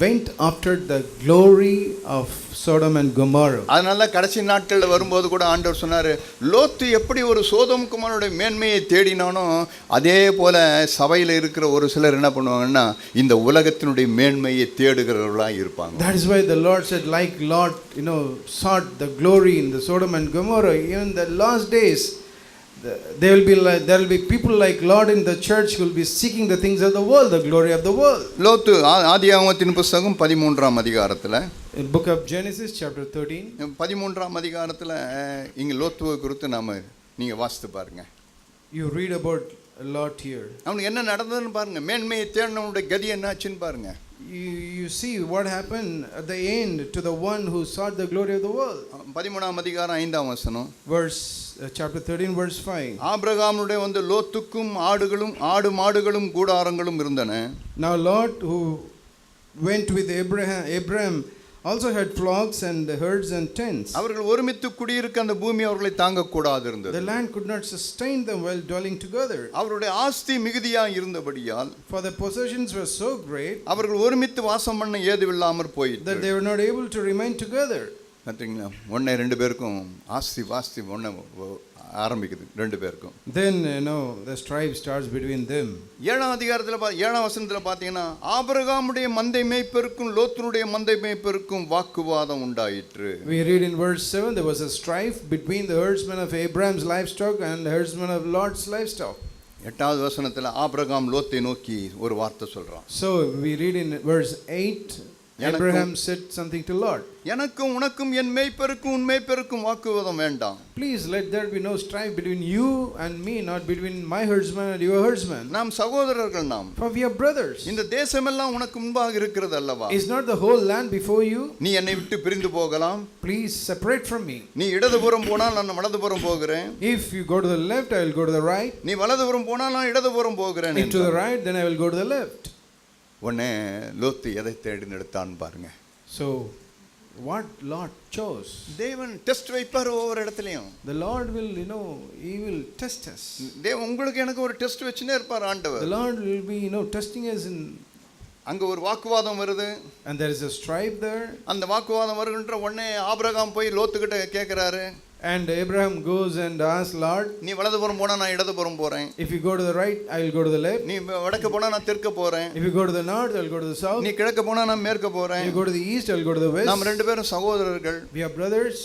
went after the glory of Sodom and Gomorrah. அதனால கடைசி நாட்கள்ல வரும்போது கூட ஆண்டவர் சொன்னாரு, லோத்து எப்படி ஒரு சோதோம் குமாரனுடைய மேன்மையை தேடினானோ அதே போல சபையில இருக்கிற ஒரு சிலர் என்ன பண்ணுவாங்கன்னா இந்த உலகத்தினுடைய மேன்மையை தேடுகிறவர்களா இருப்பாங்க. That is why the Lord said, like Lot sought the glory in the Sodom and Gomorrah, even in the last days there will be people like Lot in the church who will be seeking the things of the world, the glory of the world. லோத்து ஆதியாகமத்தின் புத்தகம் 13ஆம் அதிகாரத்துல, in book of Genesis chapter 13, 13ஆம் அதிகாரத்துல இங்க லோத்துவை குறித்து நீங்க வாசித்து பாருங்க. You read about Lot here. அவனுக்கு என்ன நடந்ததுன்னு பாருங்க. மேன்மையை தேடினவனுடைய கதி என்னாச்சுன்னு பாருங்க. You see what happened at the end to the one who sought the glory of the world. 13ஆம் அதிகாரம் 5ஆம் வசனம். Chapter 13 verse 5. ஆபிரகாமுடைய லோத்துக்கும் ஆடு மாடுகளும் கூடாரங்களும் இருந்தன. Now Lot, who went with Abraham also had flocks and herds and tents. அவர்கள் ஒருமித்து குடியிருக்க அந்த பூமி அவர்களை தாங்க கூடாது இருந்தது. The land could not sustain them while dwelling together. அவருடைய ஆஸ்தி மிகுதியாக இருந்தபடியால், for the possessions were so great, அவர்கள் ஒருமித்து வாசம் பண்ண ஏதுவில்லாமற் போயிற்று. that they were not able to remain together. பாத்தீங்களா, ஒண்ணே ரெண்டு பேருக்கும் ஆஸ்தி ஒண்ணே ஆரம்பிக்குது ரெண்டு பேருக்கும். Then the strife starts between them. 7ஆம் அதிகாரத்துல 7ஆம் வசனத்துல பாத்தீங்கன்னா, ஆபிரகாமுடைய மந்தை மேய்ப்பருக்கும் லோத்துனுடைய மந்தை மேய்ப்பருக்கும் வாக்குவாதம் உண்டாயிற்று. We read in verse 7, there was a strife between the herdsmen of Abraham's livestock and the herdsmen of Lot's livestock. 8வது வசனத்துல ஆபிரகாம் லோத்தை நோக்கி ஒரு வார்த்தை சொல்றான். So we read in verse 8, Abraham said something to Lot. எனக்கும் உனக்கும் என் மேய்ப்பருக்கும் உன் மேய்ப்பருக்கும் வாக்குவாதம் வேண்டாம். Please let there be no strife between you and me, not between my herdsman and your herdsman. நாம் சகோதரர்கள் நாம். For we are brothers. இந்த தேசமெல்லாம் உனக்கு முன்பாக இருக்கிறது அல்லவா? Is not the whole land before you? நீ என்னை விட்டு பிரிந்து போகலாம். Please separate from me. நீ இடதுபுறம் போனால் நான் வலதுபுறம் போகிறேன். If you go to the left, I will go to the right. நீ வலதுபுறம் போனால் நான் இடதுபுறம் போகிறேன். If to the right, then I will go to the left. உடனே லோத்து எதை தேடி எடுத்தான் பாருங்க. So what Lot chose. தேவன் டெஸ்ட் வைப்பார் ஒவ்வொரு இடத்துலயும். The Lord will, he will test us. தேவன் உங்களுக்கு எனக்கு ஒரு டெஸ்ட் வச்சுனே இருப்பார் ஆண்டவர். The Lord will be, testing us in. அங்க ஒரு வாக்குவாதம் வருது. And there is a strife there. அந்த வாக்குவாதம் வருகின்ற உடனே ஆபிரகாம் போய் லோத்து கிட்ட கேக்குறாரு. And Abraham goes and asks Lord, நீ வலதுபுறம் போனா நான் இடதுபுறம் போறேன். if you go to the right, I will go to the left. நீ வடக்கு போனா நான் தெற்கு போறேன். If you go to the north, I will go to the south. நீ கிழக்கு போனா நான் மேற்கு போறேன். If you go to the east, I will go to the west. நாம் ரெண்டு பேரும் சகோதரர்கள். We are brothers.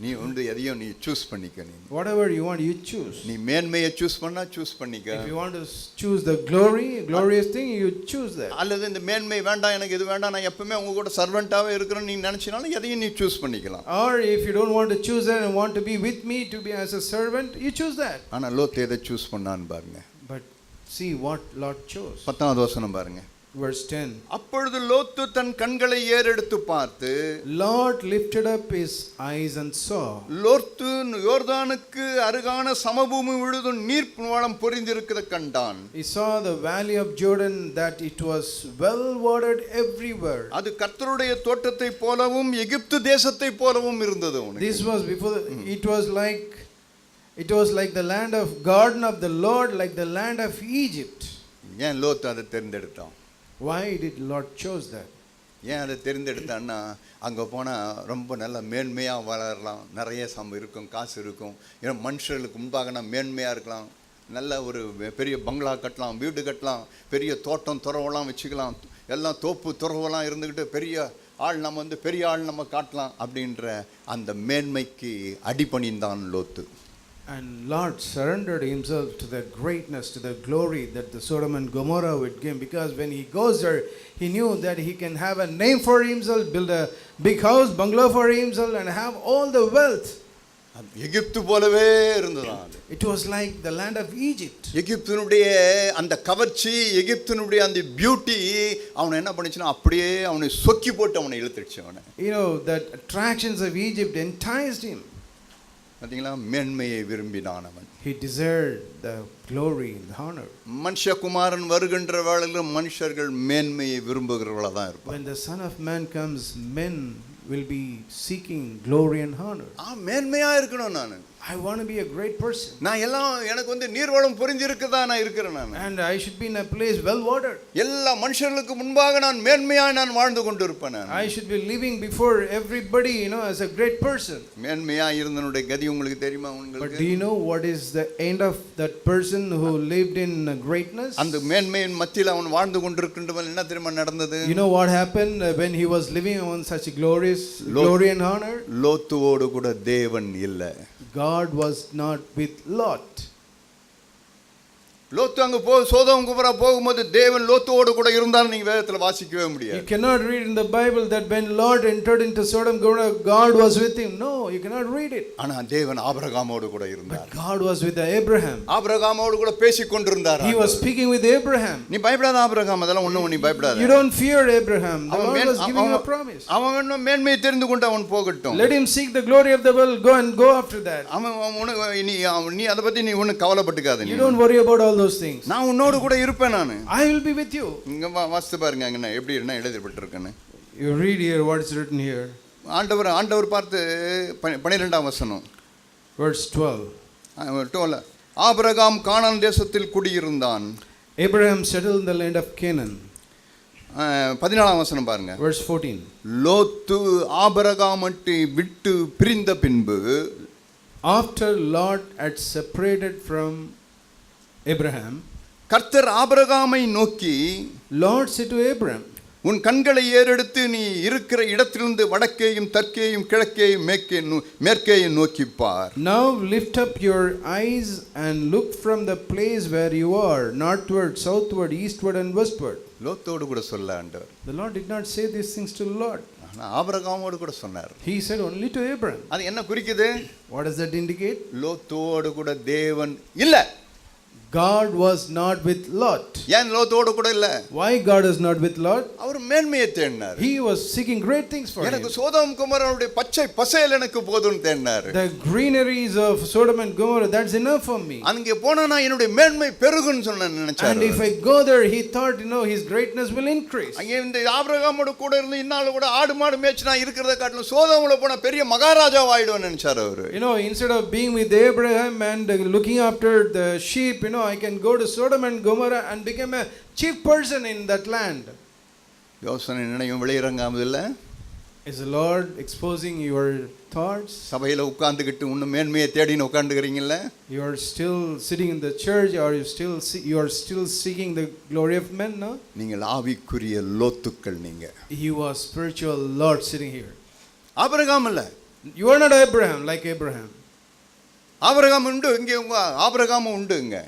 நீ எதையும் நீ சூஸ் பண்ணிக்க. நீ whatever you want, you choose. நீ மேன்மையை சூஸ் பண்ணா சூஸ் பண்ணிக்க. If you want to choose the glorious thing, you choose that. அல்லது இந்த மேன்மை வேண்டாம், எனக்கு இது வேண்டாம், நான் எப்பவுமே உங்க கூட சர்வெண்டாவே இருக்கறேன்னு நீ நினைச்சினாலும் எதையும் நீ சூஸ் பண்ணிக்கலாம். Or if you don't want to choose that and want to be with me, to be as a servant, you choose that. ஆனா லோத் எதை சூஸ் பண்ணான்னு பாருங்க. But see what Lot chose. 10வது வசனம் பாருங்க. Verse 10. அப்பொழுது லோத்து தன் கண்களை ஏறெடுத்து பார்த்து, Lot lifted up his eyes and saw. லோத்து யோர்தானுக்கு அருகான சமபூமி முழுதும் நீர் வளம் பொரிந்திருக்கிறத கண்டான். He saw the valley of Jordan, that it was well watered everywhere. அது கர்த்தருடைய தோட்டத்தை போலவும் எகிப்து தேசத்தை போலவும் இருந்தது. This was before it was like the land of garden of the Lord, like the land of Egypt. ஏன் லோத்து அதை தேர்ந்தெடுத்தான்? Why did Lot chose that? ஏன் அதை தேர்ந்தெடுத்தான்னா, அங்கே போனால் ரொம்ப நல்ல மேன்மையாக வளரலாம், நிறைய இருக்கும், காசு இருக்கும், ஏன்னா மனுஷர்களுக்கு முன்பாக நான் மேன்மையாக இருக்கலாம், நல்ல ஒரு பெரிய பங்களா கட்டலாம், வீடு கட்டலாம், பெரிய தோட்டம் துறவெல்லாம் வச்சுக்கலாம், எல்லாம் தோப்பு துறவெல்லாம் இருந்துக்கிட்டு பெரிய ஆள் நம்ம பெரிய ஆள் நம்ம காட்டலாம் அப்படின்ற அந்த மேன்மைக்கு அடிபணிந்தான் லோத்து. And Lord surrendered himself to the greatness, to the glory that the Sodom and Gomorrah would give, because when he goes there, he knew that he can have a name for himself, build a big house, bungalow for himself, and have all the wealth. எகிப்து போலவே இருந்ததாம் அது. It was like the land of Egypt. எகிப்தினுடைய அந்த கவர்ச்சி, எகிப்தினுடைய அந்த beauty அவனை என்ன பண்ணிச்சுன்னா அப்படியே அவனை சொக்கி போட்டு அவனை இழுத்துடுச்சு அவனை. You know, the attractions of Egypt enticed him. பார்த்தீங்களா, மேன்மையை விரும்பினான் அவன். He desired the glory and the honor. மனுஷகுமாரன் வருகின்ற வேளையில் மனுஷர்கள் மேன்மையை விரும்புகிறவளா தான் இருப்பாங்க. When the Son of Man comes, men will be seeking glory and honor. மேன்மையா இருக்கணும் நான். I want to be a great person. நான் எல்லாம் எனக்கு நீர்வளம் புரிஞ்சிருக்குதா நான் இருக்கிறேன் நான். And I should be in a place well watered. எல்லா மனுஷர்களுக்கு முன்பாக நான் மேன்மையாய் நான் வாழ்ந்து கொண்டிருப்பேன் நான். I should be living before everybody, as a great person. மேன்மையா இருந்தனுடைய கதி உங்களுக்கு தெரியுமா உங்களுக்கு? But do you know what is the end of that person who lived in greatness? அந்த மேன்மையின் மத்தியில் அவன் வாழ்ந்து கொண்டிருக்கின்றவன் என்ன தெரியுமா நடந்தது? You know what happened when he was living on such glory and honor? லோத்துவோடு கூட தேவன் இல்லை. God was not with Lot. லோத்து அங்க சோதோம் குமரா போகும்போது தேவன் லோத்துவோடு கூட இருந்தாலும் நீங்க வேதத்துல வாசிக்கவே முடியாது. You cannot read in the Bible that when Lot entered into Sodom and Gomorrah, God was with him. No, you cannot read it. ஆனா தேவன் ஆபிரகாமோடு கூட இருந்தார். But God was with Abraham. ஆபிரகாமோடு கூட பேசிக் கொண்டிருந்தார். He was speaking with Abraham. நீ பயப்படாத Abraham, அதெல்லாம் ஒண்ணும் நீ பயப்படாத. You don't fear Abraham. The Lord was giving a promise. அவன் வேணும் மேன்மையை தெரிந்து கொண்டு அவன் போகட்டும். Let him seek the glory of the world. Go and go after that. நீ அத பத்தி நீ ஒண்ணும் கவலைப்பட்டுக்காத. You don't worry about all those things. நான் உன்னோடு கூட இருப்பேன் நான். I will be with you. இங்க வாசித்து பாருங்க அங்க எப்படி என்ன எழுதப்பட்டிருக்குன்னு. You read here what is written here. ஆண்டவர் பார்த்து 12ஆம் வசனம். Verse 12. ஆபிரகாம் கானான் தேசத்தில் குடியிருந்தான். Abraham settled in the land of Canaan. 14ஆம் வசனம் பாருங்க. Verse 14. லோத்து ஆபிரகாமை விட்டு பிரிந்த பின்பு, after Lot had separated from Abraham, கர்த்தர் ஆபிரகாமை நோக்கி, Lord said to Abraham, உன் கண்களை ஏறெடுத்து நீ இருக்கிற இடத்திலிருந்து வடக்கேயும் தெற்கேயும் கிழக்கேயும் மேற்கேயும் நோக்கி பார். Now lift up your eyes and look from the place where you are, northward, southward, eastward and westward. லோத்தோடு கூட சொல்ல ஆண்டவர். The Lord did not say these things to Lot. ஆபிரகாமோடு கூட சொன்னார். He said only to Abraham. அது என்ன குறிக்குது? What does that indicate? லோத்தோடு கூட தேவன் இல்ல. God was not with Lot. ஏன் லோத்தோடு கூட இல்ல? Why God is not with Lot? அவர் மேன்மையை தேடினார். He was seeking great things for him. எனக்கு சோதோம் குமாரனுடைய பச்சை பசேல் எனக்கு போதும்னு தேடினார். The greeneries of Sodom and Gomorrah, that's enough for me. அங்கே போனா நான் என்னுடைய மேன்மை பெருகும்னு சொன்ன நினைச்சார். And if I go there, he thought, his greatness will increase. அங்கே இந்த ஆபிரகாமோடு கூட இருந்து இன்னால கூட ஆடு மாடு மேய்ச்சி நான் இருக்கிறத காட்டிலும் சோதோம்ல போனா பெரிய மகாராஜா ஆயிடுவேன்னு நினைச்சார் அவர். Instead of being with Abraham and looking after the sheep, I can go to Sodom and Gomorrah and become a chief person in that land. யோசனை நினைவும் வெளியிறங்காமது இல்ல. Is the Lord exposing your thoughts? சபையில உட்கார்ந்துகிட்டு இன்னும் மேன்மையை தேடின்னு உட்கார்ந்துக்கிறீங்கல்ல. You are still sitting in the church, or you are still seeking the glory of men, no? நீங்கள் ஆவிக்குரிய லோத்துக்கள் நீங்க. You are spiritual Lord sitting here. Abraham இல்ல. You are not Abraham like Abraham. Abraham உண்டு இங்கே, Abraham உண்டு இங்க.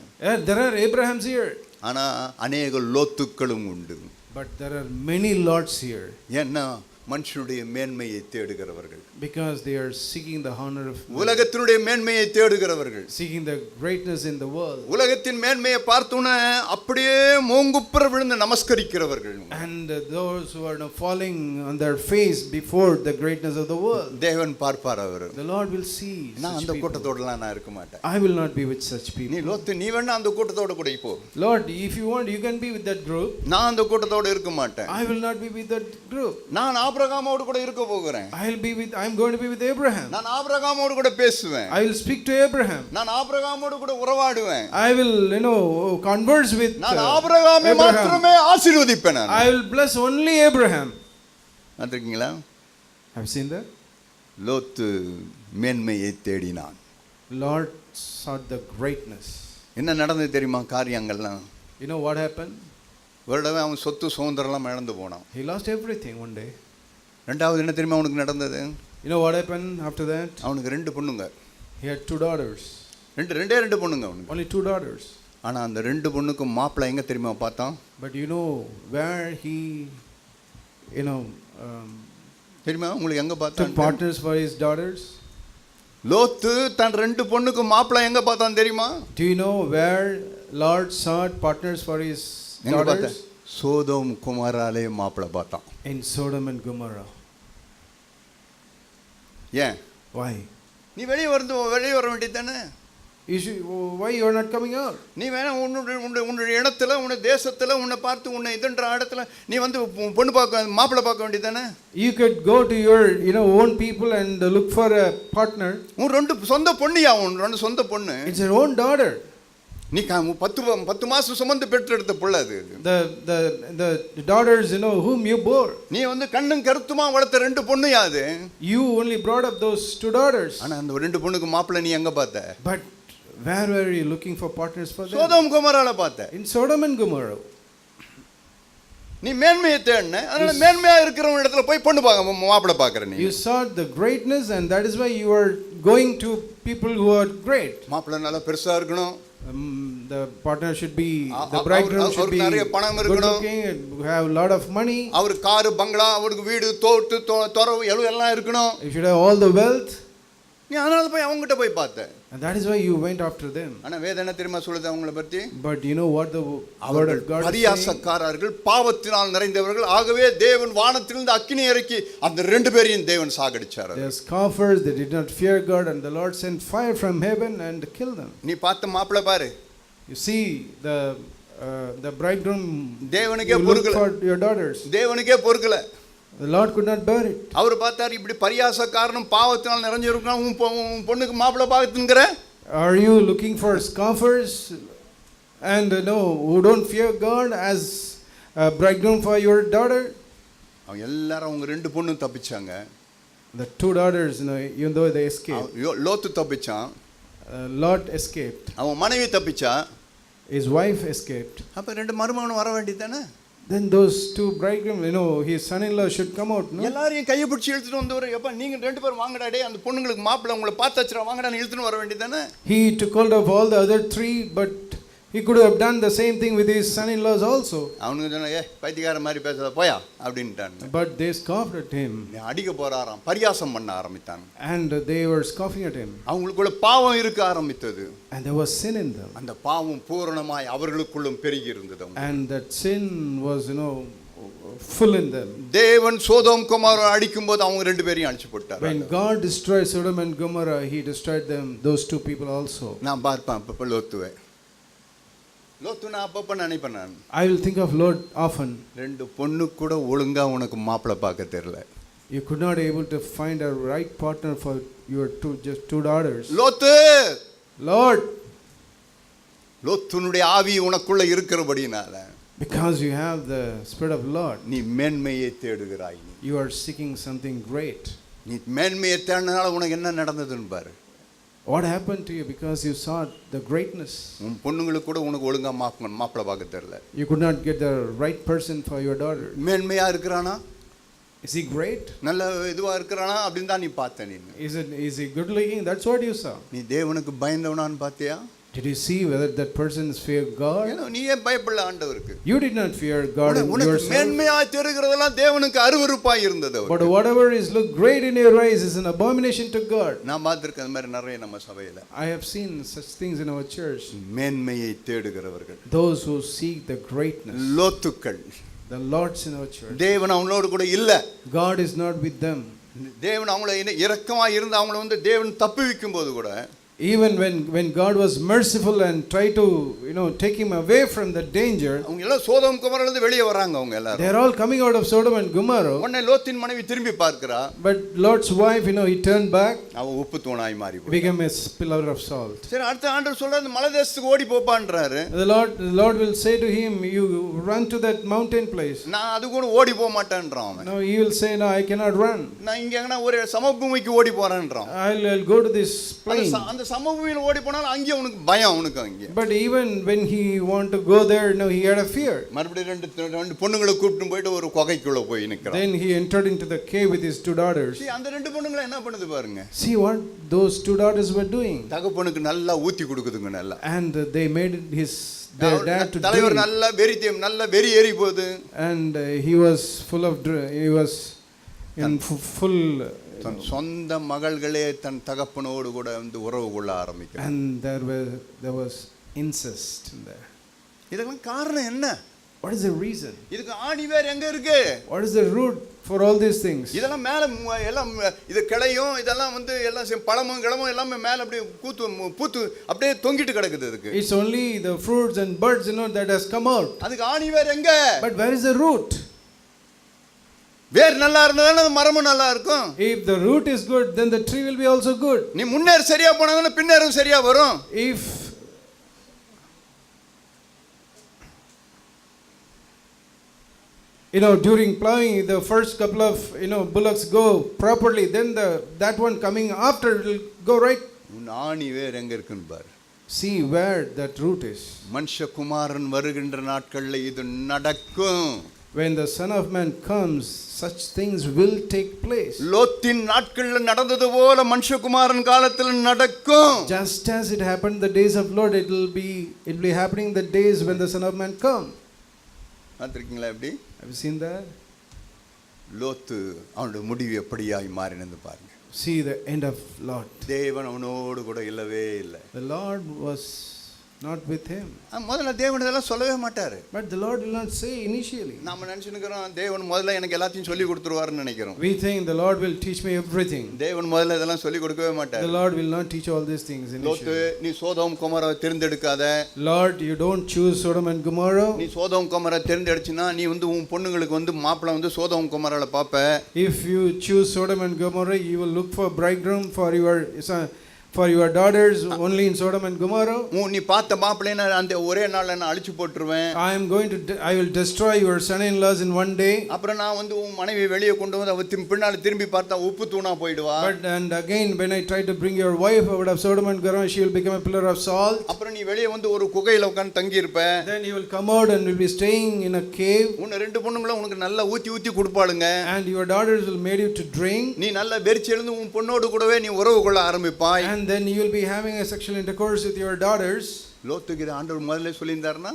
There are Abrahams here. ஆனா அநேக லோத்துக்களும் உண்டு. But there are many Lots here. ஏன்னா மனுஷனுடைய மேன்மையை தேடுகிறவர்கள். Because they are seeking the honor of man. உலகத்தினுடைய மேன்மையை தேடுகிறவர்கள். Seeking the greatness in the world. உலகத்தின் மேன்மையை பார்த்தோனே அப்படியே மோங்குப்புற விழுந்து நமஸ்கரிக்கிறவர்கள். And those who are now falling on their face before the greatness of the world. தேவன் பார்ப்பார் அவர். The Lord will see. நான் அந்த கூட்டத்தோடலாம் நான் இருக்க மாட்டேன். I will not be with such people. நீ லோத்து நீ வேணா அந்த கூட்டத்தோட கூட போ. Lord, if you want, you can be with that group. நான் அந்த கூட்டத்தோட இருக்க மாட்டேன். I will not be with that group. நான் ஆபிரகாமோடு கூட இருக்க போகிறேன். I'm going to be with Abraham. நான் ஆபிரகாமோடு கூட பேசுவேன். I will speak to Abraham. நான் ஆபிரகாமோடு கூட உறவாடுவேன். I will converse with நான் ஆபிரகாமை மாத்திரமே ஆசீர்வதிப்பேன். I will bless only Abraham. பாத்தீங்களா? Have you seen that? லோத்து மேன்மையை தேடினான். Lord sought the greatness. என்ன நடந்தது தெரியுமா காரியங்கள்லாம்? You know what happened? வருடவே அவன் சொத்து சுதந்திரம்லாம் இழந்து போனான். He lost everything one day. ரெண்டாவது என்ன தெரியுமா அவனுக்கு நடந்தது? You know what happened after that? அவனுக்கு 2 பொண்ணுங்க. He had 2 daughters. ரெண்டே பொண்ணுங்க அவனுக்கு. Only 2 daughters. ஆனா அந்த 2 பொண்ணுக்கும் மாப்பிள்ளை எங்க தெரியுமா பார்த்தான்? But you know where he, தெரியுமா உங்களுக்கு எங்க பார்த்தான்? took partners for his daughters? லோத்து தன் 2 பொண்ணுக்கும் மாப்பிள்ளை எங்க பார்த்தான் தெரியுமா? Do you know where Lord sought partners for his daughters? Sodom குமாராலே மாப்பிள்ளை பார்த்தான். In Sodom and Gomorrah. ஏன்? Why? நீ வெளியே வர வேண்டியதானே? Why you are not coming out? நீ வேணா உன்னுடைய இடத்துல உன்னுடைய தேசத்துல உன்னை பார்த்து உன்னை இதுன்ற இடத்துல நீ வந்து பொண்ணு பார்க்க மாப்பிள்ளை பார்க்க வேண்டியதானே? You could go to your own people and look for a partner. உன் 2 சொந்த பொண்ணுயா, உன் 2 சொந்த பொண்ணு. It's your own daughter. நீ 10 மாசம் சுமந்து பெற்றெடுத்த புள்ள அது. The daughters whom you bore. நீ வந்து கண்ணும் கருத்துமா வளர்த்த 2 பொண்ணுயா அது. You only brought up those 2 daughters. ஆனா அந்த 2 பொண்ணுக்கு மாப்பிள்ளை நீ எங்க பார்த்த? But where were you looking for partners for them? Sodom குமாரால பார்த்த. In Sodom and Gomorrah. நீ மேன்மையை தேடின, அதனால மேன்மையா இருக்கிறவங்க இடத்துல போய் பொண்ணு பார்க்க மாப்பிள்ளை பார்க்கற நீ. You sought the greatness and that is why you are going to people who are great. மாப்பிள்ளை நல்லா பெருசா இருக்கணும். The partner should be, the bridegroom should be good looking, have a lot of money. அவர் car bungalow, அவருக்கு வீடு தோட்டு தொரவு எல்லாம் இருக்கணும். You should have all the wealth. நீ அதனால போய் அவங்க கிட்ட போய் பார்த்த. And that is why you went after them. ஆனா வேதம் என்ன தெரியுமா சொல்லுது அவங்கள பத்தி? But you know what the word of God is saying? பரியாசக்காரர்கள், பாவத்தினால் நிறைந்தவர்கள், ஆகவே தேவன் வானத்திலிருந்து அக்கினி இறக்கி அந்த 2 பேரையும் தேவன் சாகடிச்சார். They are scoffers, they did not fear God, and the Lord sent fire from heaven and killed them. நீ பார்த்த மாப்பிள்ளை பாரு. You see the bridegroom, தேவனுக்கே look பொறுக்கல. for your daughters. தேவனுக்கே பொறுக்கல. The Lord could not bear it. அவர் பார்த்தார், இப்படி பரியாசக்காரனும் பாவத்தினால் நிறைஞ்சிருக்கான் உன் பொண்ணுக்கு மாப்பிள்ளை பார்த்துங்கற? Are you looking for scoffers and who don't fear God as a bridegroom for your daughter? அவங்க எல்லாரும் அவங்க 2 பொண்ணும் தப்பிச்சாங்க. The 2 daughters, even though they escaped. Lot தப்பிச்சான். Lot escaped. அவன் மனைவி தப்பிச்சா. His wife escaped. அப்ப 2 மருமகனும் வர வேண்டியதானே? Then those 2 bridegroom, his son-in-law should come out, no? எல்லாரையும் கையை பிடிச்சி இழுத்துட்டு வந்தவர், எப்ப நீங்க 2 பேரும் வாங்கடா டேய், அந்த பொண்ணுங்களுக்கு மாப்பிள்ளை உங்களை பார்த்தாச்சுடா வாங்கடான்னு இழுத்துட்டு வர வேண்டியதானே? He took hold of all the other 3, but he could have done the same thing with his son-in-laws also. அவனுக்கு சொன்னா பைத்தியக்கார மாதிரி பேசாத போயா அப்படின்ட்டாங்க. But they scoffed at him. அடிக்க போறாராம், பரியாசம் பண்ண ஆரம்பித்தாங்க. And they were scoffing at him. அவங்களுக்குள்ள பாவம் இருக்க ஆரம்பித்தது. And there was sin in them. அந்த பாவம் பூரணமாய் அவர்களுக்குள்ளும் பெருகி இருந்தது. And that sin was full in them. தேவன் சோதோம் குமாரை அடிக்கும்போது அவங்க 2 பேரையும் அழிச்சு போட்டார். When God destroyed Sodom and Gomorrah, he destroyed them, those 2 people also. நான் பார்ப்பேன் அப்பப்ப லோத்துவை. லோத்து நான் அப்பப்ப நினைப்பேன் நான். I will think of Lord often. 2 பொண்ணு கூட ஒழுங்கா உனக்கு மாப்பிள்ளை பார்க்க தெரியல. You could not able to find a right partner for your just 2 daughters. Lot, Lord, லோத்துனுடைய ஆவி உனக்குள்ள இருக்கிறபடினால, because you have the spirit of Lord, நீ மேன்மையை தேடுகிறாய். you are seeking something great. நீ மேன்மையை தேடினால உனக்கு என்ன நடந்ததுன்னு பாரு. What happened to you because you saw the greatness? உன் பொண்ணுங்களுக்கு கூட உனக்கு ஒழுங்கா மாப்பிள்ளை பார்க்க தெரியல. You could not get the right person for your daughter. மேன்மையா இருக்கிறானா? Is he great? நல்ல இதுவா இருக்கிறானா அப்படின்னு தான் நீ பார்த்த நீ. Is he good looking? That's what you saw. நீ தேவனுக்கு பயந்தவனான்னு பார்த்தியா? Did you see whether that person feared God? நீயே பயப்படல ஆண்டவருக்கு. You did not fear God in yourself. மேன்மையா தெரிகிறதெல்லாம் தேவனுக்கு அருவருப்பாய் இருந்தது. But whatever is look great in your eyes is an abomination to God. நான் பார்த்திருக்கேன் அந்த மாதிரி நிறைய நம்ம சபையில. I have seen such things in our church. மேன்மையை தேடுகிறவர்கள். Those who seek the greatness. லோத்துக்கள். The lords in our church. தேவன் அவங்களோடு கூட இல்ல. God is not with them. தேவன் அவங்களை இரக்கமா இருந்து அவங்களை வந்து தேவன் தப்புவிக்கும் போது கூட, even when God was merciful and tried to take him away from the danger, அவங்க எல்லாம் சோதோம் குமாரில இருந்து வெளியே வராங்க. அவங்க எல்லாரும் they are all coming out of Sodom and Gomorrah. உடனே லோத்தின் மனைவி திரும்பி பார்க்கறா. But Lord's wife, he turned back. அவ உப்பு தூணாய் மாறி போய் became a pillar of salt. சரி, அடுத்த ஆண்டவர் சொல்றாரு மலை தேசத்துக்கு ஓடி போப்பான்றாரு. The Lord will say to him, you run to that mountain place. நான் அது கூட ஓடி போக மாட்டேன்றான் அவன். No, he will say, no, I cannot run. நான் இங்க எங்கனா ஒரு சமபூமிக்கு ஓடி போறேன்றான். I'll go to this plain. அந்த சமபூமியில் ஓடி போனாலும் அங்கே அவனுக்கு பயம், அவனுக்கு அங்கே. But even when he want to go there, no, he had a fear. மறுபடியும் ரெண்டு பொண்ணுங்களை கூப்பிட்டு போயிட்டு ஒரு குகைக்குள்ள போய் நிற்கிறான். Then he entered into the cave with his 2 daughters. அந்த ரெண்டு பொண்ணுங்களை என்ன பண்ணுது பாருங்க. See what those 2 daughters were doing. தகப்பனுக்கு நல்லா ஊத்தி கொடுக்குதுங்க நல்லா. And they made their dad to தலைவர் நல்ல வெறி ஏறி போகுது. And he was full of he was in full. தன் சொந்த மகள்களே தன் தகப்பனோடு கூட வந்து உறவு கொள்ள ஆரம்பிக்கிறாங்க. And there was incest in there. இதெல்லாம் காரணம் என்ன? What is the reason? இதுக்கு ஆணிவேர் எங்க இருக்கு? What is the root for all these things? இதெல்லாம் மேல எல்லாம் இது கிளையும் இதெல்லாம் வந்து எல்லாம் பழமும் கிழமும் எல்லாமே மேல அப்படியே பூத்து அப்படியே தொங்கிட்டு கிடக்குது அதுக்கு. It's only the fruits and buds, that has come out. அதுக்கு ஆணிவேர் எங்க? But where is the root? வேர் நல்லா இருந்தா மரமும் நல்லா இருக்கும். If the root is good, then the tree will be also good. நீ முன்னேற சரியா போனாதானே பின்னேறும் சரியா வரும். If during plowing the first couple of bullocks go properly, then that one coming after will go right. உன் ஆணிவேர் எங்க இருக்குன்னு பாரு. See where that root is. மனுஷகுமாரன் வருகின்ற நாட்களில் இது நடக்கும். When the Son of Man comes, such things will take place. லோத்தின் நாட்களில் நடந்தது போல மனுஷகுமாரன் காலத்தில் நடக்கும். Just as it happened the days of Lord, it will be happening the days when the Son of Man come. பார்த்திருக்கீங்களா எப்படி? Have you seen that? லோத்து அவனுடைய முடிவு எப்படியாய் மாறினது பாருங்க. See the end of Lot. தேவன் அவனோடு கூட இல்லவே இல்லை. The Lord was not with him. முதல்ல தேவன் இதெல்லாம் சொல்லவே மாட்டாரு. But the Lord will not say initially. நாம நினைச்சுக்கிறோம் தேவன் முதல்ல எனக்கு எல்லாத்தையும் சொல்லி கொடுத்துருவாருன்னு நினைக்கிறோம். We think the Lord will teach me everything. தேவன் முதல்ல இதெல்லாம் சொல்லி கொடுக்கவே மாட்டாரு. The Lord will not teach all these things initially. லோத்து நீ Sodom கொமோராவை தேர்ந்தெடுக்காத. Lord, you don't choose Sodom and Gomorrah. நீ சோதோம் கொமோரா தேர்ந்தெடுச்சினா நீ வந்து உன் பொண்ணுங்களுக்கு வந்து மாப்பிள்ளை வந்து சோதோம் கொமோரால பாப்ப. If you choose Sodom and Gomorrah, you will look for bridegroom for your daughters only in Sodom and Gomorrah. நீ பார்த்த மாப்பிள்ளையை அந்த ஒரே நாள்ல நான் அழிச்சு போட்டுருவேன். I will destroy your son-in-laws in one day. அப்புறம் நான் வந்து உன் மனைவி வெளியே கொண்டு வந்து அவ பின்னால திரும்பி பார்த்தா உப்பு தூணா போய்டுவா. And again when I try to bring your wife out of Sodom and Gomorrah, she will become a pillar of salt. அப்புறம் நீ வெளியே வந்து ஒரு குகையில உட்கார்ந்து தங்கி இருப்ப. Then you will come out and will be staying in a cave. உன்ன ரெண்டு பொண்ணுங்கள உனக்கு நல்லா ஊத்தி கொடுப்பாளுங்க. And your daughters will made you to drink. நீ நல்லா வெறிச்சு எழுந்து உன் பொண்ணோடு கூடவே நீ உறவு கொள்ள ஆரம்பிப்பாய். And then you will be having a sexual intercourse with your daughters. லோத்துக்கு ஆண்டவர் முதல்ல சொல்லியிருந்தாருன்னா,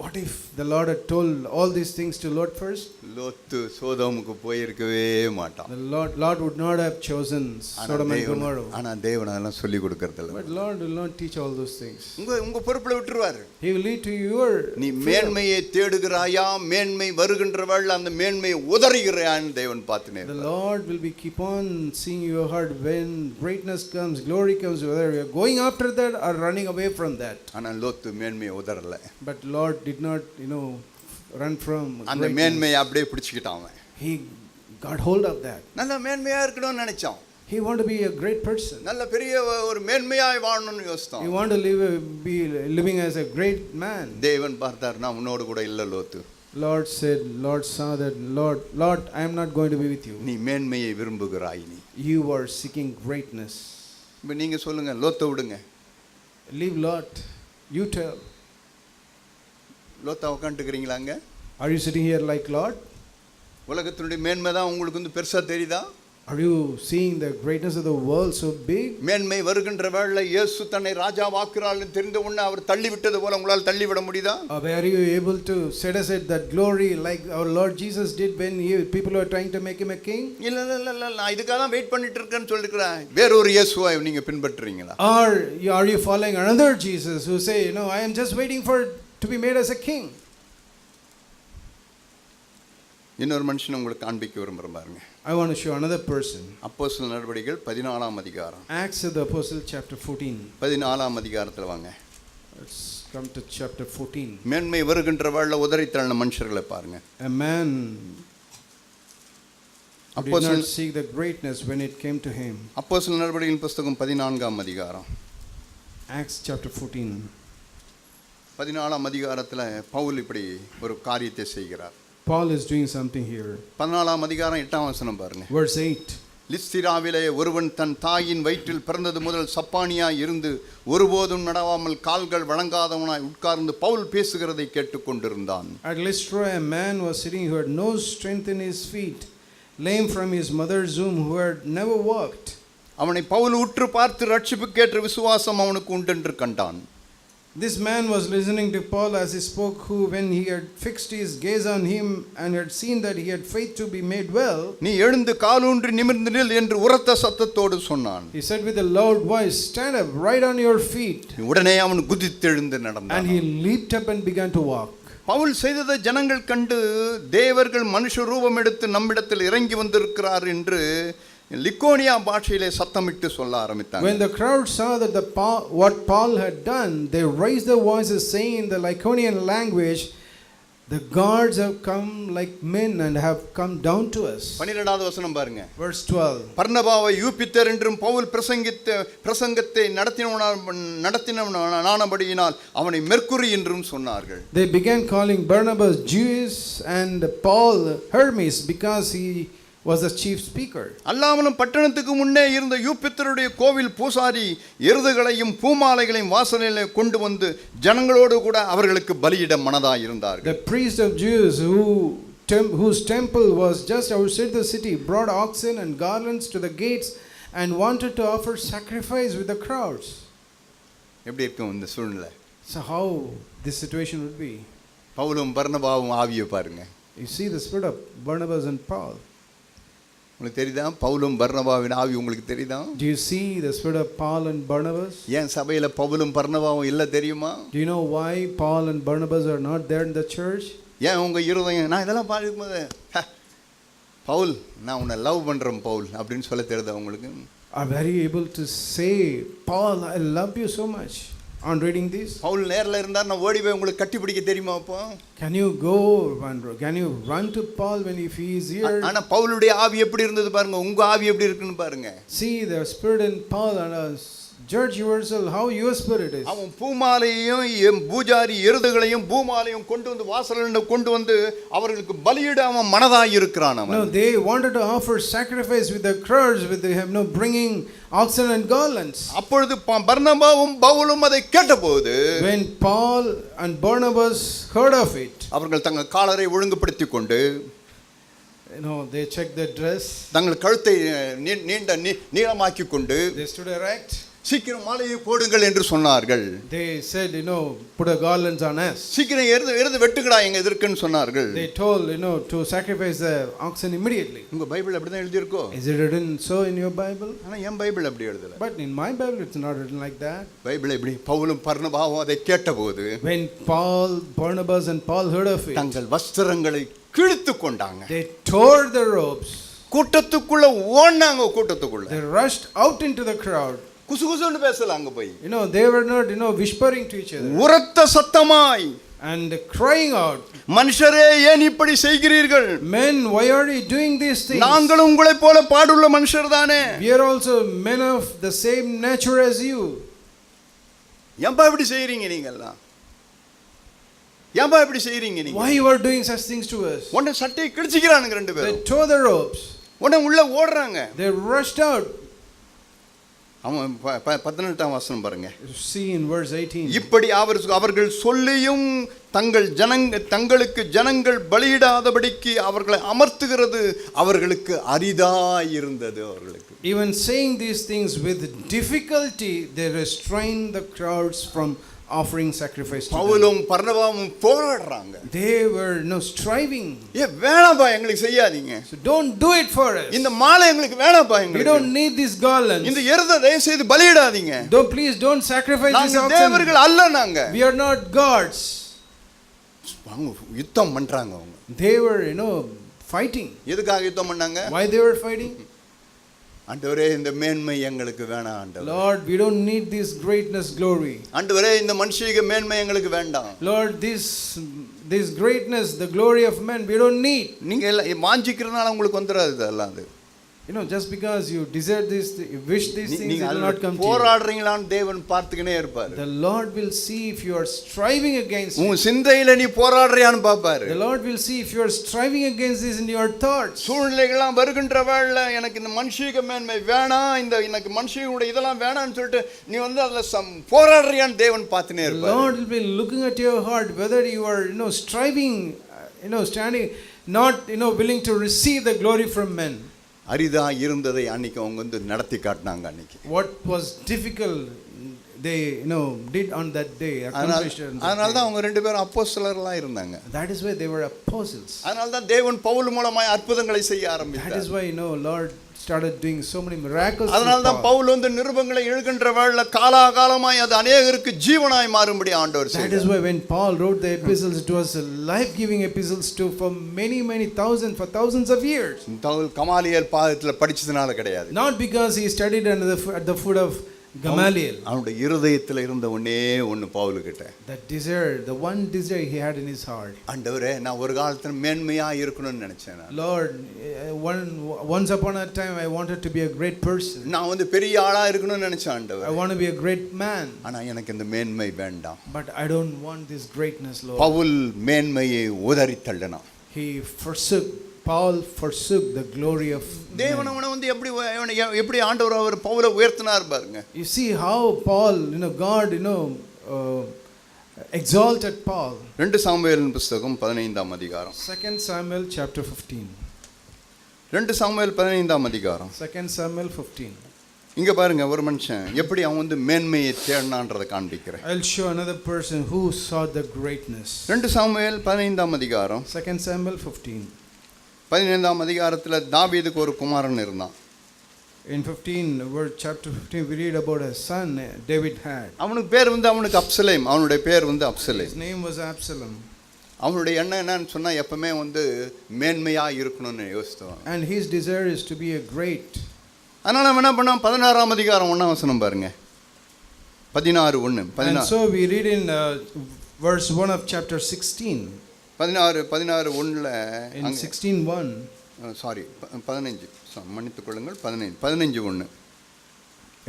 what if the Lord had told all these things to Lot first? லோத்து சோதோமுக்கு போயிருக்கவே மாட்டான். The Lord would not have chosen Sodom and Gomorrah. ஆனா தேவன் அதெல்லாம் சொல்லி கொடுக்கிறது இல்ல. But Lord will not teach all those things. உங்க பொறுப்புல விட்டுருவாரு. He will lead to your. நீ மேன்மையை தேடுகிறாயா, மேன்மை வருகின்றவள் அந்த மேன்மையை உதறுகிறாயான்னு தேவன் பார்த்துனே. The Lord will be keep on seeing your heart when greatness comes, glory comes, whether you are going after that or running away from that. ஆனா லோத்து மேன்மையை உதறல. But Lord did not run from அந்த மேன்மையை அப்படியே பிடிச்சிட்டான். He got hold of that. நல்ல மேன்மையா இருக்கணும்னு நினைச்சான். He wanted to be a great person. நல்ல பெரிய ஒரு மேன்மையாய் வாழணும்னு யோசித்தான். He wanted to be living as a great man. தேவன் பார்த்தார், நான் உன்னோடு கூட இல்ல லோத்து. Lord saw that, Lord, I am not going to be with you. நீ மேன்மையை விரும்புகிறாய். நீ You are seeking greatness. இப்போ நீங்க சொல்லுங்க, லோத்தை விடுங்க. Leave Lot. You tell. Lodha உட்காந்துக்கிறீங்களாங்க? Are you sitting here like Lot? உலகத்தினுடைய மேன்மை தான் உங்களுக்கு வந்து பெருசா தெரியுதா? Are you seeing the greatness of the world so big? மேன்மை வருகின்ற வேளையில் இயேசு தன்னை ராஜாவாக்குறார்னு தெரிந்த உடனே அவர் தள்ளி விட்டது போல உங்களால் தள்ளி விட முடியுதா? Are you able to set aside that glory like our Lord Jesus did when people were trying to make him a king? இல்ல நான் இதுக்காக தான் வெயிட் பண்ணிட்டு இருக்கேன்னு சொல்லிருக்கேன். வேற ஒரு இயேசுவை நீங்க பின்பற்றுறீங்களா? Or are you following another Jesus who say, I am just waiting for to be made as a king? இன்னொரு மனுஷன் உங்களுக்கு காண்பிக்க விரும்புறேன் பாருங்க. I want to show another person. அப்போஸ்தலர் நடவடிக்கைகள் 14ஆம் அதிகாரம். Acts of the Apostles chapter 14. 14ஆம் அதிகாரத்துல வாங்க. Let's come to chapter 14. மேன்மை வருகின்ற வேளையில உதறி தள்ளின மனுஷர்களை பாருங்க. A man did not seek the greatness when it came to him. அப்போஸ்தலர் நடவடிக்கைகளின் புத்தகம் 14ஆம் அதிகாரம். Acts chapter 14. 14ஆம் அதிகாரத்துல பவுல் இப்படி ஒரு காரியத்தை செய்கிறார். Paul is doing something here. 14ஆம் அதிகாரம் 8ஆம் வசனம் பாருங்க. Verse 8. லிஸ்திராவிலே ஒருவன் தன் தாயின் வயிற்றில் பிறந்தது முதல் சப்பானியாய் இருந்து ஒருபோதும் நடவாமல் கால்கள் வழங்காதவனாய் உட்கார்ந்து பவுல் பேசுகிறதை கேட்டுக்கொண்டிருந்தான். At Lystra a man was sitting who had no strength in his feet, lame from his mother's womb, who had never walked. அவனை பவுல் உற்று பார்த்து ரட்சிப்புக்கேற்ற விசுவாசம் அவனுக்கு உண்டென்று கண்டான். This man was listening to Paul as he spoke, who when he had fixed his gaze on him and had seen that he had faith to be made well, நீ எழுந்து காலூன்றி நிமிர்ந்து நில் என்று உரத்த சத்தத்தோடு சொன்னான். he said with a loud voice, stand up, right on your feet. உடனே அவன் குதித்தெழுந்து நடந்தான். And he leaped up and began to walk. Pavul செய்ததை ஜனங்கள் கண்டு தேவர்கள் மனுஷ ரூபம் எடுத்து நம்மிடத்தில் இறங்கி வந்திருக்கிறார் என்று லிக்கோனியா பாஷையிலே சத்தமிட்டு சொல்ல ஆரம்பித்தாங்க. When the crowd saw that what Paul had done, they raised their voices, saying in the Lycaonian language, the gods have come like men and have come down to us. 12வது வசனம் பாருங்க. Verse 12. பர்னபாவை யூபித்தர் என்றும் பவுல் பிரசங்கத்தை நடத்தினவனானபடியினால் அவனை mercury என்றும் சொன்னார்கள். They began calling Barnabas Jews and Paul Hermes because he was the chief speaker. அல்லாமலும் பட்டணத்துக்கு முன்னே இருந்த யூபித்தருடைய கோவில் பூசாரி எருதுகளையும் பூமாலைகளையும் வாசலிலே கொண்டு வந்து ஜனங்களோடு கூட அவர்களுக்கு பலியிட மனதாய் இருந்தார்கள். The priest of Jews whose temple was just outside the city brought oxen and garlands to the gates and wanted to offer sacrifice with the crowds. எப்படி இருக்கும் இந்த சூழ்நிலை? So how this situation would be? பவுலும் பர்னபாவும் ஆவியை பாருங்க. You see the spirit of Barnabas and Paul. உங்களுக்கு தெரியுதா? பவுலும் பர்னபாவின் ஆவி உங்களுக்கு தெரியுதா? Do you see the spirit of Paul and Barnabas? ஏன் சபையில பவுலும் பர்னபாவும் இல்ல தெரியுமா? Do you know why Paul and Barnabas are not there in the church? ஏன் உங்க இருதயம் நான் இதெல்லாம் பாக்கும்போது பவுல் நான் உன்னை லவ் பண்றேன் பவுல் அப்படினு சொல்ல தெரியுதா உங்களுக்கு? Are very able to say, Paul, I love you so much. On reading this, Pavul நேர்ல இருந்தா நான் ஓடி போய் உங்களுக்கு கட்டி பிடிக்க தெரியுமா அப்போ? Can you run to Paul when if he is here? ஆனா பவுலுடைய ஆவி எப்படி இருந்தது பாருங்க, உங்க ஆவி எப்படி இருக்குன்னு பாருங்க. See the spirit in Paul and judge yourself how your spirit is. அவன் பூமாலையும் பூஜாரி எருதுகளையும் பூமாலையும் கொண்டு வந்து வாசல்ல கொண்டு வந்து அவர்களுக்கு பலியிட அவன் மனதாய் இருக்கிறான் அவன். No, they wanted to offer sacrifice with the crowds, with they have no bringing oxen and garlands. அப்பொழுது பர்னபாவும் பவுலும் அதை கேட்டபோது, when Paul and Barnabas heard of it, அவர்கள் தங்கள் காலரை ஒழுங்குபடுத்திக் கொண்டு they checked their dress, தங்கள் கழுத்தை நீளமாக்கி கொண்டு they stood erect, சீக்கிரம் மாலையை போடுங்கள் என்று சொன்னார்கள். They said, put a garlands on us. சீக்கிரம் எருது வெட்டுங்கடா எங்க எதிர்க்குன்னு சொன்னார்கள். They told, to sacrifice the oxen immediately. உங்க பைபிள் அப்படி தான் எழுதி இருக்கோ? Is it written so in your Bible? ஆனா என் பைபிள் அப்படி எழுதல. But in my Bible it's not written like that. Bible எப்படி பவுலும் பர்னபாவும் அதை கேட்டபோது, when Barnabas and Paul heard of it, தங்கள் வஸ்திரங்களை கிழித்து கொண்டாங்க. They tore their robes. கூட்டத்துக்குள்ள ஓடுனாங்க. கூட்டத்துக்குள்ள They rushed out into the crowd. குசுகுசுன்னு பேசல அங்க போய். They were not whispering to each other. உரத்த சத்தமாய் and crying out, மனுஷரே ஏன் இப்படி செய்கிறீர்கள்? Men, why are you doing these things? நாங்கள் உங்களைப் போல பாடுள்ள மனுஷர் தானே. We are also men of the same nature as you. ஏன்பா இப்படி செய்றீங்க நீங்க எல்லாம்? ஏன்பா இப்படி செய்றீங்க நீங்க? Why you are doing such things to us? உடனே சட்டையை கிழிச்சிக்கிறானுங்க ரெண்டு பேரும். They tore the robes. உடனே உள்ள ஓடுறாங்க. They rushed out. அவன் 18ஆம் வசனம் பாருங்க. See in verse 18. இப்படி அவர்கள் சொல்லியும் தங்களுக்கு ஜனங்கள் பலியிடாதபடிக்கு அவர்களை அமர்த்துகிறது அவர்களுக்கு அரிதாய் இருந்தது. அவர்களுக்கு even saying these things with difficulty they restrained the crowds from offering sacrifice to பவுலும் பர்னபாவும் போராடுறாங்க. They were striving. வேணாம்பா எங்களுக்கு செய்யாதீங்க. So don't do it for us. இந்த மாலை எங்களுக்கு வேணாம்பா எங்களுக்கு. We don't need these garlands. இந்த எருதை தயவு செய்து பலியிடாதீங்க. Please don't sacrifice this oxen. நாங்க தேவர்கள் அல்ல நாங்க. We are not gods. யுத்தம் பண்றாங்க அவங்க. They were fighting. எதுக்காக யுத்தம் பண்ணாங்க? Why they were fighting? ஆண்டவரே இந்த மேன்மை எங்களுக்கு வேண்டாம் ஆண்டவரே. Lord, we don't need this greatness glory. ஆண்டவரே இந்த மனுஷிக மேன்மை எங்களுக்கு வேண்டாம். Lord, this greatness, the glory of men, we don't need. நீங்க எல்லாம் வாஞ்சிக்கிறனால உங்களுக்கு வந்துராது அதெல்லாம். அது just because you desire this, you wish these things, நீங்க it will not come to you. போராடுறீங்களான்னு தேவன் பார்த்துக்கினே இருப்பாரு. The Lord will see if you are striving against it. உன் சிந்தையில நீ போராடுறியான்னு பாப்பாரு. The Lord will see if you are striving against this in your thoughts. சூழ்நிலைகள்லாம் வருகின்ற வேளையில எனக்கு இந்த மனுஷிக மேன்மை வேணாம், இந்த எனக்கு மனுஷியோட இதெல்லாம் வேணாம்னு சொல்லிட்டு நீ அதுல போராடுறியான்னு தேவன் பார்த்துனே இருப்பாரு. The Lord will be looking at your heart whether you are striving, standing, not willing to receive the glory from men. அரிதா இருந்ததை அன்னைக்கு அவங்க நடத்தி காட்டினாங்க. அன்னைக்கு what was difficult they did on that day, accomplished. அதனால தான் அவங்க ரெண்டு பேரும் அப்போஸ்தலர்களா இருந்தாங்க. That is why they were apostles. அதனால தான் தேவன் பவுல் மூலமாய் அற்புதங்களை செய்ய ஆரம்பித்தார். That is why Lord started doing so many miracles. அதனால தான் பவுல் நிருபங்களை எழுதுகின்ற வேளையில காலாகாலமாய் அது அநேகருக்கு ஜீவனாய் மாறும்படி ஆண்டவர் செய்தார். That is why when Paul wrote the epistles, it was life giving epistles to for many thousands, for thousands of years. Pavul Gamaliel பாதத்துல படிச்சதனால கிடையாது. Not because he studied at the foot of Gamaliel. அவனுடைய இருதயத்துல இருந்த ஒண்ணு பவுலுக்கிட்ட. That desire, the one desire he had in his heart. ஆண்டவரே நான் ஒரு காலத்துல மேன்மையா இருக்கணும்னு நினைச்சேன். Lord, once upon a time I wanted to be a great person. நான் பெரிய ஆளா இருக்கணும்னு நினைச்சேன் ஆண்டவரே. I want to be a great man. ஆனா எனக்கு இந்த மேன்மை வேண்டாம். But I don't want this greatness, Lord. Pavul மேன்மையை உதறி தள்ளினான். Paul forsook the glory of தேவன் அவனை எப்படி ஆண்டவர் அவர் பவுலை உயர்த்தினார் பாருங்க. You see how Paul, God, exalted Paul. 2 சாமுவேலின் புத்தகம் 15ஆம் அதிகாரம். 2 Samuel chapter 15. 2 சாமுவேல் 15ஆம் அதிகாரம். 2 Samuel 15. இங்க பாருங்க ஒரு மனுஷன் எப்படி அவன் மேன்மையை தேடினான்றதை காண்பிக்கிறேன். I'll show another person who saw the greatness. 2 Samuel 15ஆம் அதிகாரம். 2 Samuel 15. 15ஆம் அதிகாரத்துல தாவீதுக்கு ஒரு குமாரன் இருந்தான். In 15 verse chapter 15 we read about a son David had. அவனுக்கு பேர் அவனுக்கு அப்சலேம். அவனுடைய பேர் அப்சலேம். His name was Absalom. அவனுடைய எண்ணம் என்னன்னு சொன்னா எப்பவுமே மேன்மையா இருக்கணும்னு யோசித்தான். And his desire is to be a great. அதனால அவன் என்ன பண்ணான்? 16ஆம் அதிகாரம் 1ஆம் வசனம் பாருங்க. 16:1. And so we read in verse 1 of chapter 16. 16:1ல in 16:1 sorry 15 மன்னித்துக் கொள்ளுங்கள் 15:1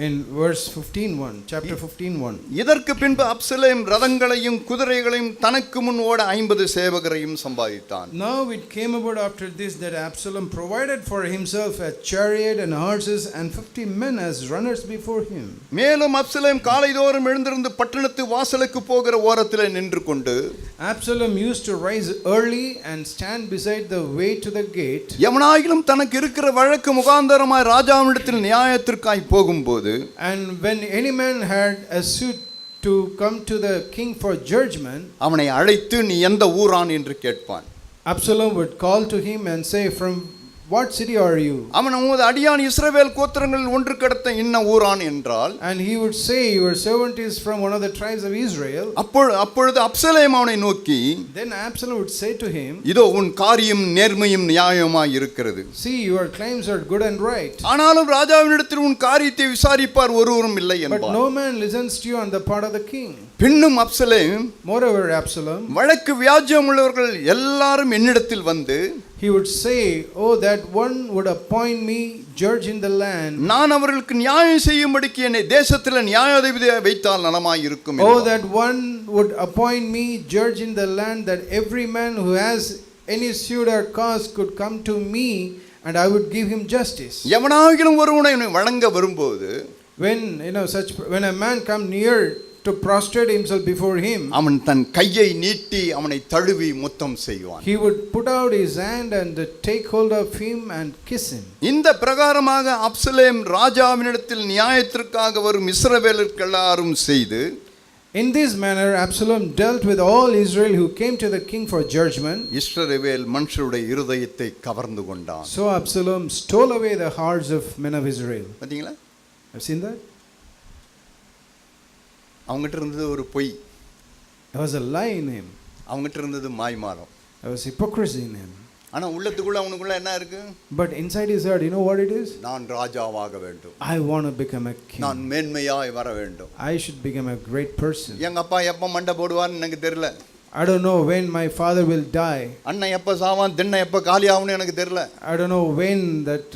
in verse 15:1 chapter 15:1 இதற்கு பின்பு அப்சலேம் ரதங்களையும் குதிரைகளையும் தனக்கு முன் ஓட 50 சேவகரையும் சம்பாதித்தான். Now it came about after this that Absalom provided for himself a chariot and horses and 50 men as runners before him. மேலும் அப்சலேம் காலைதோறும் எழுந்திருந்து பட்டணத்து வாசலுக்கு போகிற ஓரத்திலே நின்று கொண்டு Absalom used to rise early and stand beside the way to the gate. எவனாயிலும் தனக்கு இருக்கிற வழக்கு முகாந்தரமாய் ராஜாவினிடத்தில் நியாயத்திற்காய் போகும்போது and when any man had a suit to come to the king for judgment, அவனை அழைத்து நீ எந்த ஊரான் என்று கேட்பான். Absalom would call to him and say, from what city are you? அவன் உமது அடியான் இஸ்ரவேல் கோத்திரங்களில் ஒன்று கடத்த இன்ன ஊரான் என்றால், and he would say, your servant is from one of the tribes of Israel. அப்பொழுது அப்சலேம் அவனை நோக்கி, then Absalom would say to him, இதோ உன் காரியம் நேர்மையும் நியாயமாய் இருக்கிறது. see, your claims are good and right. ஆனாலும் ராஜாவினிடத்தில் உன் காரியத்தை விசாரிப்பார் ஒருவரும் இல்லை என்பார். but no man listens to you on the part of the king. பின்னும் அப்சலேம், moreover Absalom, வழக்கு வியாஜ்யம் உள்ளவர்கள் எல்லாரும் என்னிடத்தில் வந்து, he would say, oh that one would appoint me judge in the land. நான் அவர்களுக்கு நியாயம் செய்யும்படிக்கு என்னை தேசத்தில் நியாயாதிபதியை வைத்தால் நலமாய் இருக்கும். oh that one would appoint me judge in the land, that every man who has any suit or cause could come to me and I would give him justice. எவனாகிலும் ஒருவனை வணங்க வரும்போது, when a man come near to prostrate himself before him, அவன் தன் கையை நீட்டி அவனை தழுவி முத்தம் செய்வான். he would put out his hand and take hold of him and kiss him. இந்த பிரகாரமாக அப்சலேம் ராஜாவினிடத்தில் நியாயத்திற்காக வரும் இஸ்ரவேலர்கள் எல்லாரும் செய்து, in this manner Absalom dealt with all Israel who came to the king for judgment. இஸ்ரவேல் மனுஷருடைய இருதயத்தை கவர்ந்து கொண்டான். so Absalom stole away the hearts of men of Israel. பாத்தீங்களா? I've seen that. அவங்ககிட்ட இருந்தது ஒரு பொய். there was a lie in him. அவங்ககிட்ட இருந்தது மாய்மாலம். there was hypocrisy in him. ஆனா உள்ளத்துக்குள்ள அவனுக்குள்ள என்ன இருக்கு? but inside his heart, you know what it is? நான் ராஜாவாக வேண்டும். I want to become a king. நான் மேன்மையாய் வர வேண்டும். I should become a great person. எங்க அப்பா எப்ப மண்டை போடுவார்னு எனக்கு தெரியல. I don't know when my father will die. அண்ணன் எப்போ சாவான், திண்ணை எப்போ காலி ஆகும்னு எனக்கு தெரியல. I don't know when that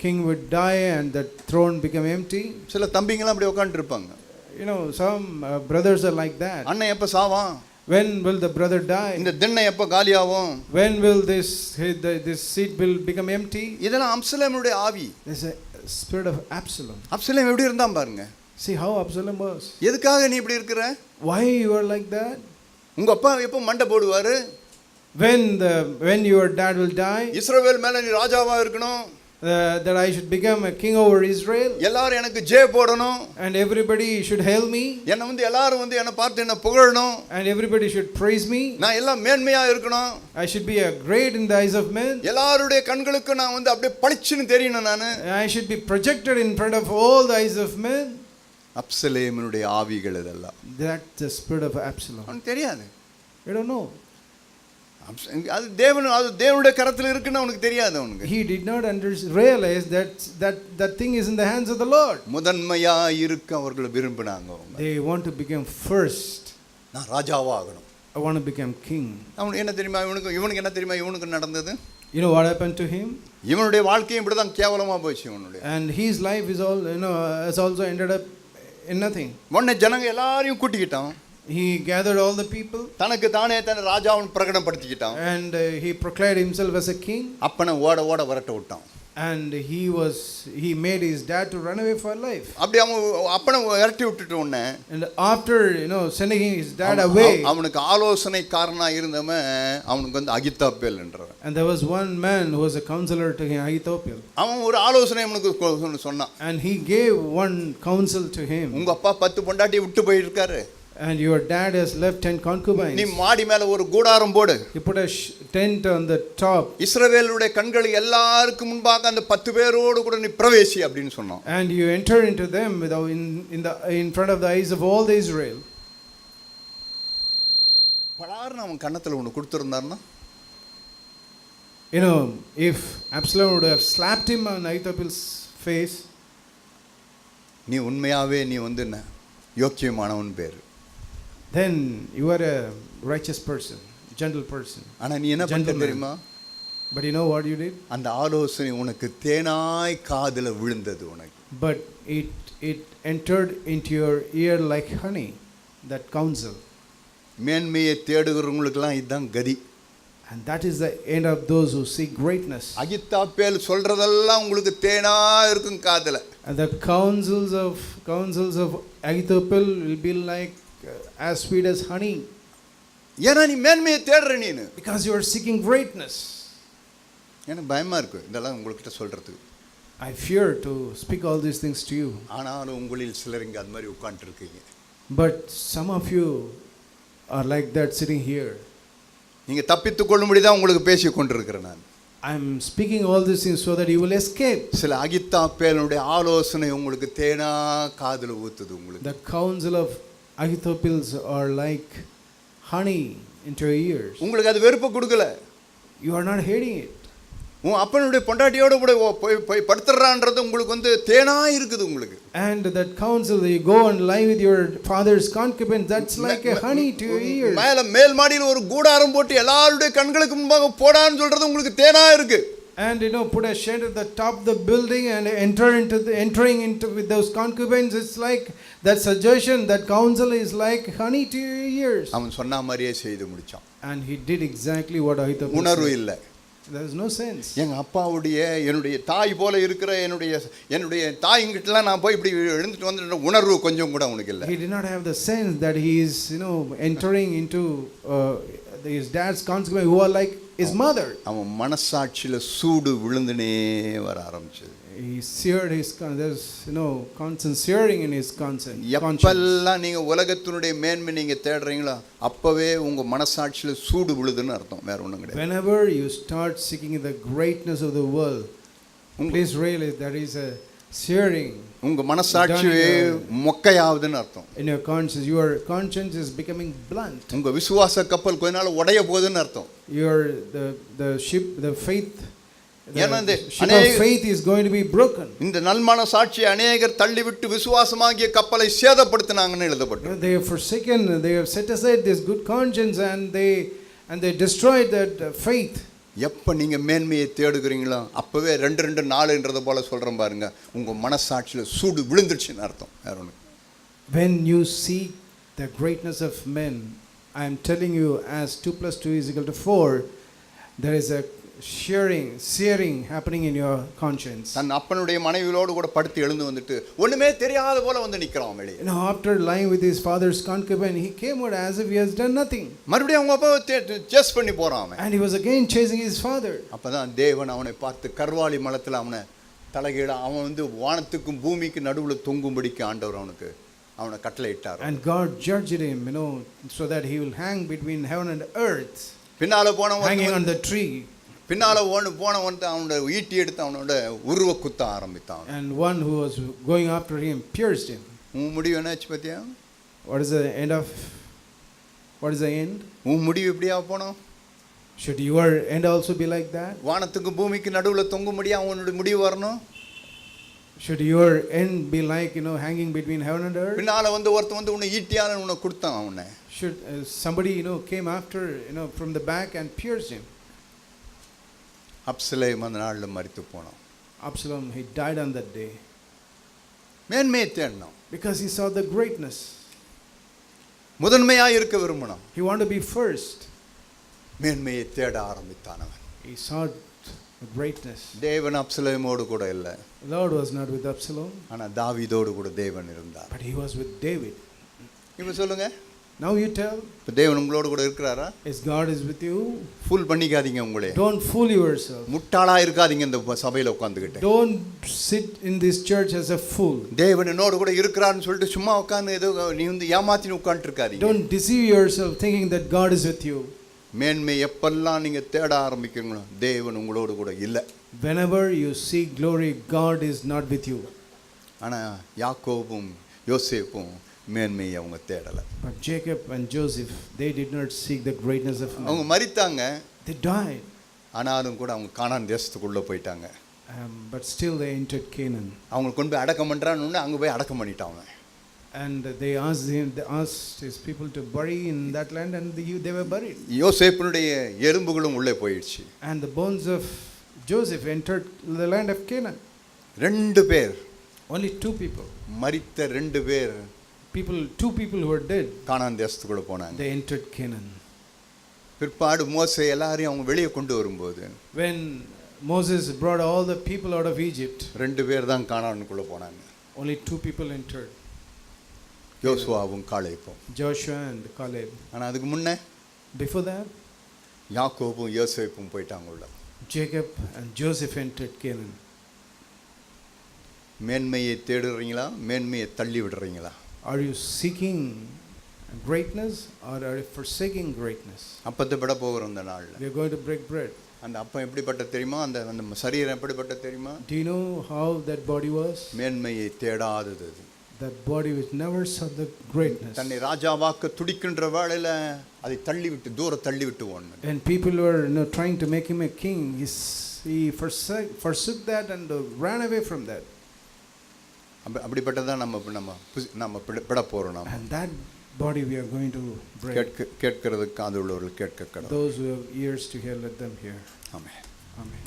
king would die and that throne become empty. சில தம்பிங்களாம் அப்படி உட்காந்துட்டு இருப்பாங்க. You know, some brothers are like that. அண்ணன் எப்போ சாவான், when will the brother die, இந்த திண்ணை எப்போ காலி ஆகும், when will this seat will become empty. இதெல்லாம் அப்சலோமுடைய ஆவி. There's a spirit of Absalom. Absalom எப்படி இருந்தான் பாருங்க. See how Absalom was. எதுக்காக நீ இப்படி இருக்கிற, why you are like that. உங்க அப்பா எப்போ மண்டை போடுவாரு, when your dad will die, இஸ்ரவேல் மேல நீ ராஜாவா இருக்கணும், that I should become a king over Israel, எல்லாரும் எனக்கு ஜெய போடணும், and everybody should hail me, என்ன வந்து எல்லாரும் வந்து என்ன பார்த்து என்ன புகழணும், and everybody should praise me, நான் எல்லாம் மேன்மையா இருக்கணும், I should be a great in the eyes of men, எல்லாருடைய கண்களுக்கு நான் வந்து அப்படியே பளிச்சுன்னு தெரியணும், நானு I should be projected in front of all the eyes of men. அப்சலோமுடைய ஆவிகள் இதெல்லாம். That's the spirit of Absalom. அவனுக்கு தெரியாது. I don't know. அது தேவனுடைய கரத்தில் இருக்குன்னு அவனுக்கு தெரியாது. அவனுக்கு he did not realize that thing is in the hands of the Lord. முதன்மையா இருக்க அவர்கள் விரும்பினாங்க. They want to become first. நான் ராஜாவா ஆகணும், I want to become king. அவனுக்கு என்ன தெரியுமா, இவனுக்கு என்ன தெரியுமா இவனுக்கு நடந்தது. You know what happened to him? இவனுடைய வாழ்க்கையும் இப்படிதான் கேவலமா போச்சு இவனுடைய. And his life is all, has also ended up in nothing. உடனே ஜனங்க எல்லாரையும் கூட்டிக்கிட்டான். He gathered all the people, தனக்கு தானே தன்னை ராஜாவை பிரகடனப்படுத்திக்கிட்டான். and he proclaimed himself as a king. அப்பனை ஓட ஓட வரட்ட விட்டான். And he made his dad to run away for life. அப்படி அவன் அப்பனை விரட்டி விட்டுட்ட உடனே, and after sending his dad away, அவனுக்கு ஆலோசனைக்காரனா இருந்தவன் அவனுக்கு வந்து அகித்தாப்பேல் என்றவன். and there was one man who was a counselor to him, Ahithophel. அவன் ஒரு ஆலோசனை அவனுக்கு சொன்னான். And he gave one counsel to him. உங்க அப்பா 10 பொண்டாட்டியை விட்டு போயிருக்காரு, and your dad has left 10 concubines. நீ மாடி மேல ஒரு கூடாரம் போடு, you put a tent on the top, இஸ்ரவேலுடைய கண்கள் எல்லாருக்கும் முன்பாக அந்த 10 பேரோடு கூட நீ பிரவேசி அப்படினு சொன்னான். and you enter into them in front of the eyes of all the Israel. பலார்னு அவன் கண்ணத்துல ஒன்னு கொடுத்திருந்தார்னா, if Absalom would have slapped him on Ahithophel's face, நீ உண்மையாவே நீ வந்து என்ன யோக்கியமானவன் பேர், then you are a righteous person, gentle person. ஆனா நீ என்ன பண்ண தெரியுமா, but you know what you did, அந்த ஆலோசனை உனக்கு தேனாய் காதுல விழுந்தது உனக்கு, but it entered into your ear like honey, that counsel. மேன்மையை தேடுகிறவங்களுக்கெல்லாம் இதுதான் கதி. and that is the end of those who seek greatness. அகித்தாப்பேல் சொல்றதெல்லாம் உங்களுக்கு தேனா இருக்கும் காதுல. and the counsels of Ahithophel will be like as sweet as honey. ஏன்னா நீ மேன்மையை தேடுற நீனு, because you are seeking greatness. எனக்கு பயமா இருக்கு இதெல்லாம் உங்ககிட்ட சொல்றதுக்கு. I fear to speak all these things to you. ஆனாலும் உங்களில் சிலர் இங்க அந்த மாதிரி உட்கார்ந்து இருக்கீங்க. but some of you are like that sitting here. நீங்க தப்பித்துக் கொள்ளும்படி தான் உங்களுக்கு பேசிக் கொண்டிருக்கிறேன் நான். I am speaking all these things so that you will escape. சில அகித்தாப்பேலுடைய ஆலோசனை உங்களுக்கு தேனா காதுல ஊத்துது உங்களுக்கு. the counsel of Ahithophel's are like honey into your ears. உங்களுக்கு அது வெறுப்பு கொடுக்கல, you are not hating it. உன் அப்பனுடைய பொண்டாட்டியோட கூட போய் படுத்துறான்றது உங்களுக்கு வந்து தேனா இருக்குது உங்களுக்கு. and that counsel that you go and lie with your father's concubine, that's like a honey to your ears. மேல் மாடியில் ஒரு கூடாரம் போட்டு எல்லாருடைய கண்களுக்கு முன்பாக போடான்னு சொல்றது உங்களுக்கு தேனா இருக்கு. and put a shed at the top of the building and entering into with those concubines, it's like that suggestion, that counsel is like honey to your ears. அவன் சொன்ன மாதிரியே செய்து முடிச்சான். and he did exactly what Ahithophel said. உணர்வு இல்லை, there is no sense. எங்க அப்பாவுடைய என்னுடைய தாய் போல இருக்கிற என்னுடைய தாய்கிட்டலாம் நான் போய் இப்படி எழுந்துட்டு வந்து உணர்வு கொஞ்சம் கூட அவனுக்கு இல்லை. he did not have the sense that he is entering into his dad's concubine who are like his mother. அவன் மனசாட்சியில சூடு விழுந்துனே வர ஆரம்பிச்சது. he seared his there's constant searing in his conscience. எப்பெல்லாம் நீங்க உலகத்தினுடைய மேன்மை நீங்க தேடுறீங்களோ அப்பவே உங்க மனசாட்சியில சூடு விழுதுன்னு அர்த்தம், வேற ஒண்ணும் கிடையாது. whenever you start seeking the greatness of the world, please realize there is a searing. உங்க மனசாட்சியே மொக்கையாவுதுன்னு அர்த்தம். in your conscience, your conscience is becoming blunt. உங்க விசுவாச கப்பல் கொஞ்ச நாள் உடைய போகுதுன்னு அர்த்தம். your the ship, the faith ஏன்னா இந்த The ship of faith is going to be broken. இந்த நல்மன சாட்சியை அநேகர் தள்ளிவிட்டு விசுவாசமாகிய கப்பலை சேதப்படுத்தினாங்கன்னு எழுதப்பட்டிருக்கு. They have forsaken, they have set aside this good conscience and they destroyed that faith. எப்போ நீங்கள் மேன்மையை தேடுகிறீங்களோ அப்போவே 2-2-4ன்றது போல சொல்கிறேன் பாருங்க, உங்கள் மனசாட்சியில் சூடு விழுந்துருச்சுன்னு அர்த்தம். வேற ஒன்று. When you seek the greatness of men, I am telling you, as 2 + 2 = 4, there is a searing happening in your conscience. தன் அப்பனுடைய மனைவியோடு கூட படுத்து எழுந்து வந்துட்டு ஒண்ணுமே தெரியாத போல வந்து நிற்கிறான் வெளியே. After lying with his father's concubine, he came out as if he has done nothing. மறுபடியும் அவங்க அப்பா சேஸ் பண்ணி போறான். And he was again chasing his father. அப்பதான் தேவன் அவனை பார்த்து கர்வாலி மலத்தில் அவனை தலைகீழ அவன் வந்து வானத்துக்கும் பூமிக்கு நடுவில் தொங்கும்படிக்கு ஆண்டவர் அவனை கட்டளையிட்டார். And God judged him, so that he will hang between heaven and earth. பின்னால போனவன் hanging on the tree. பின்னால போனவன் அவனோட ஈட்டி எடுத்து அவனோட உருவ குத்த ஆரம்பித்தான். And one who was going after him pierced him. உன் முடிவு என்னாச்சு பாத்தியா? What is the end? உன் முடிவு எப்படியா போனோம்? Should your end also be like that? வானத்துக்கு பூமிக்கு நடுவுல தொங்கும்படியா அவனோட முடிவு வரணும். Should your end be like, hanging between heaven and earth? பின்னால வந்து ஒருத்தன் வந்து உன்னை ஈட்டியால உன்னை கொடுத்தான் அவனை. Should somebody came after from the back and pierced him? Absalom அந்த நாள்ல மரித்து போனான். Absalom, he died on that day. மேன்மையை தேடினான். Because he saw the greatness. முதன்மையா இருக்க விரும்பினான். He wanted to be first. மேன்மையை தேட ஆரம்பித்தான் அவன். He sought greatness. தேவன் அப்சலோமோடு கூட இல்ல. The Lord was not with Absalom. ஆனா தாவீதோடு கூட தேவன் இருந்தார். But he was with David. இப்போ சொல்லுங்க. Now you tell. இப்போ தேவன் உங்களோடு கூட இருக்கிறாரா? Is God is with you? Full பண்ணிக்காதீங்க உங்களே. Don't fool yourself. முட்டாளா இருக்காதீங்க இந்த சபையில உட்கார்ந்துகிட்டு. Don't sit in this church as a fool. தேவன் என்னோடு கூட இருக்கிறார்னு சொல்லிட்டு சும்மா உட்கார்ந்து ஏதோ நீ வந்து ஏமாத்தின்னு உட்கார்ந்துட்டு இருக்காதீங்க. Don't deceive yourself thinking that God is with you. மேன்மை எப்பெல்லாம் நீங்க தேட ஆரம்பிக்கிறீங்களோ தேவன் உங்களோடு கூட இல்ல. Whenever you seek glory, God is not with you. ஆனா யாக்கோபும் யோசேப்பும் மேன்மையை அவங்க தேடல. But Jacob and Joseph, they did not seek the greatness of man. அவங்க மரித்தாங்க. They died. ஆனாலும் கூட அவங்க கானான் தேசத்துக்குள்ள போயிட்டாங்க. But still they entered Canaan. அவங்க கொண்டு போய் அடக்கம் பண்றான்னு அங்க போய் அடக்கம் பண்ணிட்டாங்க. And they asked his people to bury in that land, and they were buried. யோசேப்புடைய எலும்புகளும் உள்ளே போயிடுச்சு. And the bones of Joseph entered the land of Canaan. 2 பேர். Only 2 people. மரித்த 2 பேர். 2 people who were dead. கானான் தேசத்துக்குள்ள போனாங்க. They entered Canaan. பிற்பாடு மோசே எல்லாரையும் அவங்க வெளியே கொண்டு வரும்போது When Moses brought all the people out of Egypt, 2 பேர் தான் கானானுக்குள்ள போனாங்க. only 2 people entered. யோசுவாவும் காலேபும். Joshua and Caleb. ஆனா அதுக்கு முன்ன Before that, யாக்கோபும் யோசேப்பும் போயிட்டாங்க உள்ள. Jacob and Joseph entered Canaan. மேன்மையை தேடுறீங்களா? மேன்மையை தள்ளி விடுறீங்களா? Are you seeking greatness or are you forsaking greatness? அப்பத்தை விட போகிறோம் இந்த நாள்ல. We are going to break bread. அந்த அப்பம் எப்படிப்பட்ட தெரியுமா? அந்த சரீரம் எப்படிப்பட்ட தெரியுமா? Do you know how that body was? மேன்மையை தேடாதது. That body which never saw the greatness. தன்னை ராஜாவாக்க துடிக்கின்ற வேளையில அதை தள்ளி விட்டு தள்ளி விட்டு ஓடுன. And people were trying to make him a king. He forsook that and ran away from that. அப்படிப்பட்டதான் நம்ம விட போறோம் நாம. And that body we are going to break. கேட்கிறதுக்கு காது உள்ளவர்கள் கேட்க கடவுள். Those who have ears to hear, let them hear. Amen. Amen.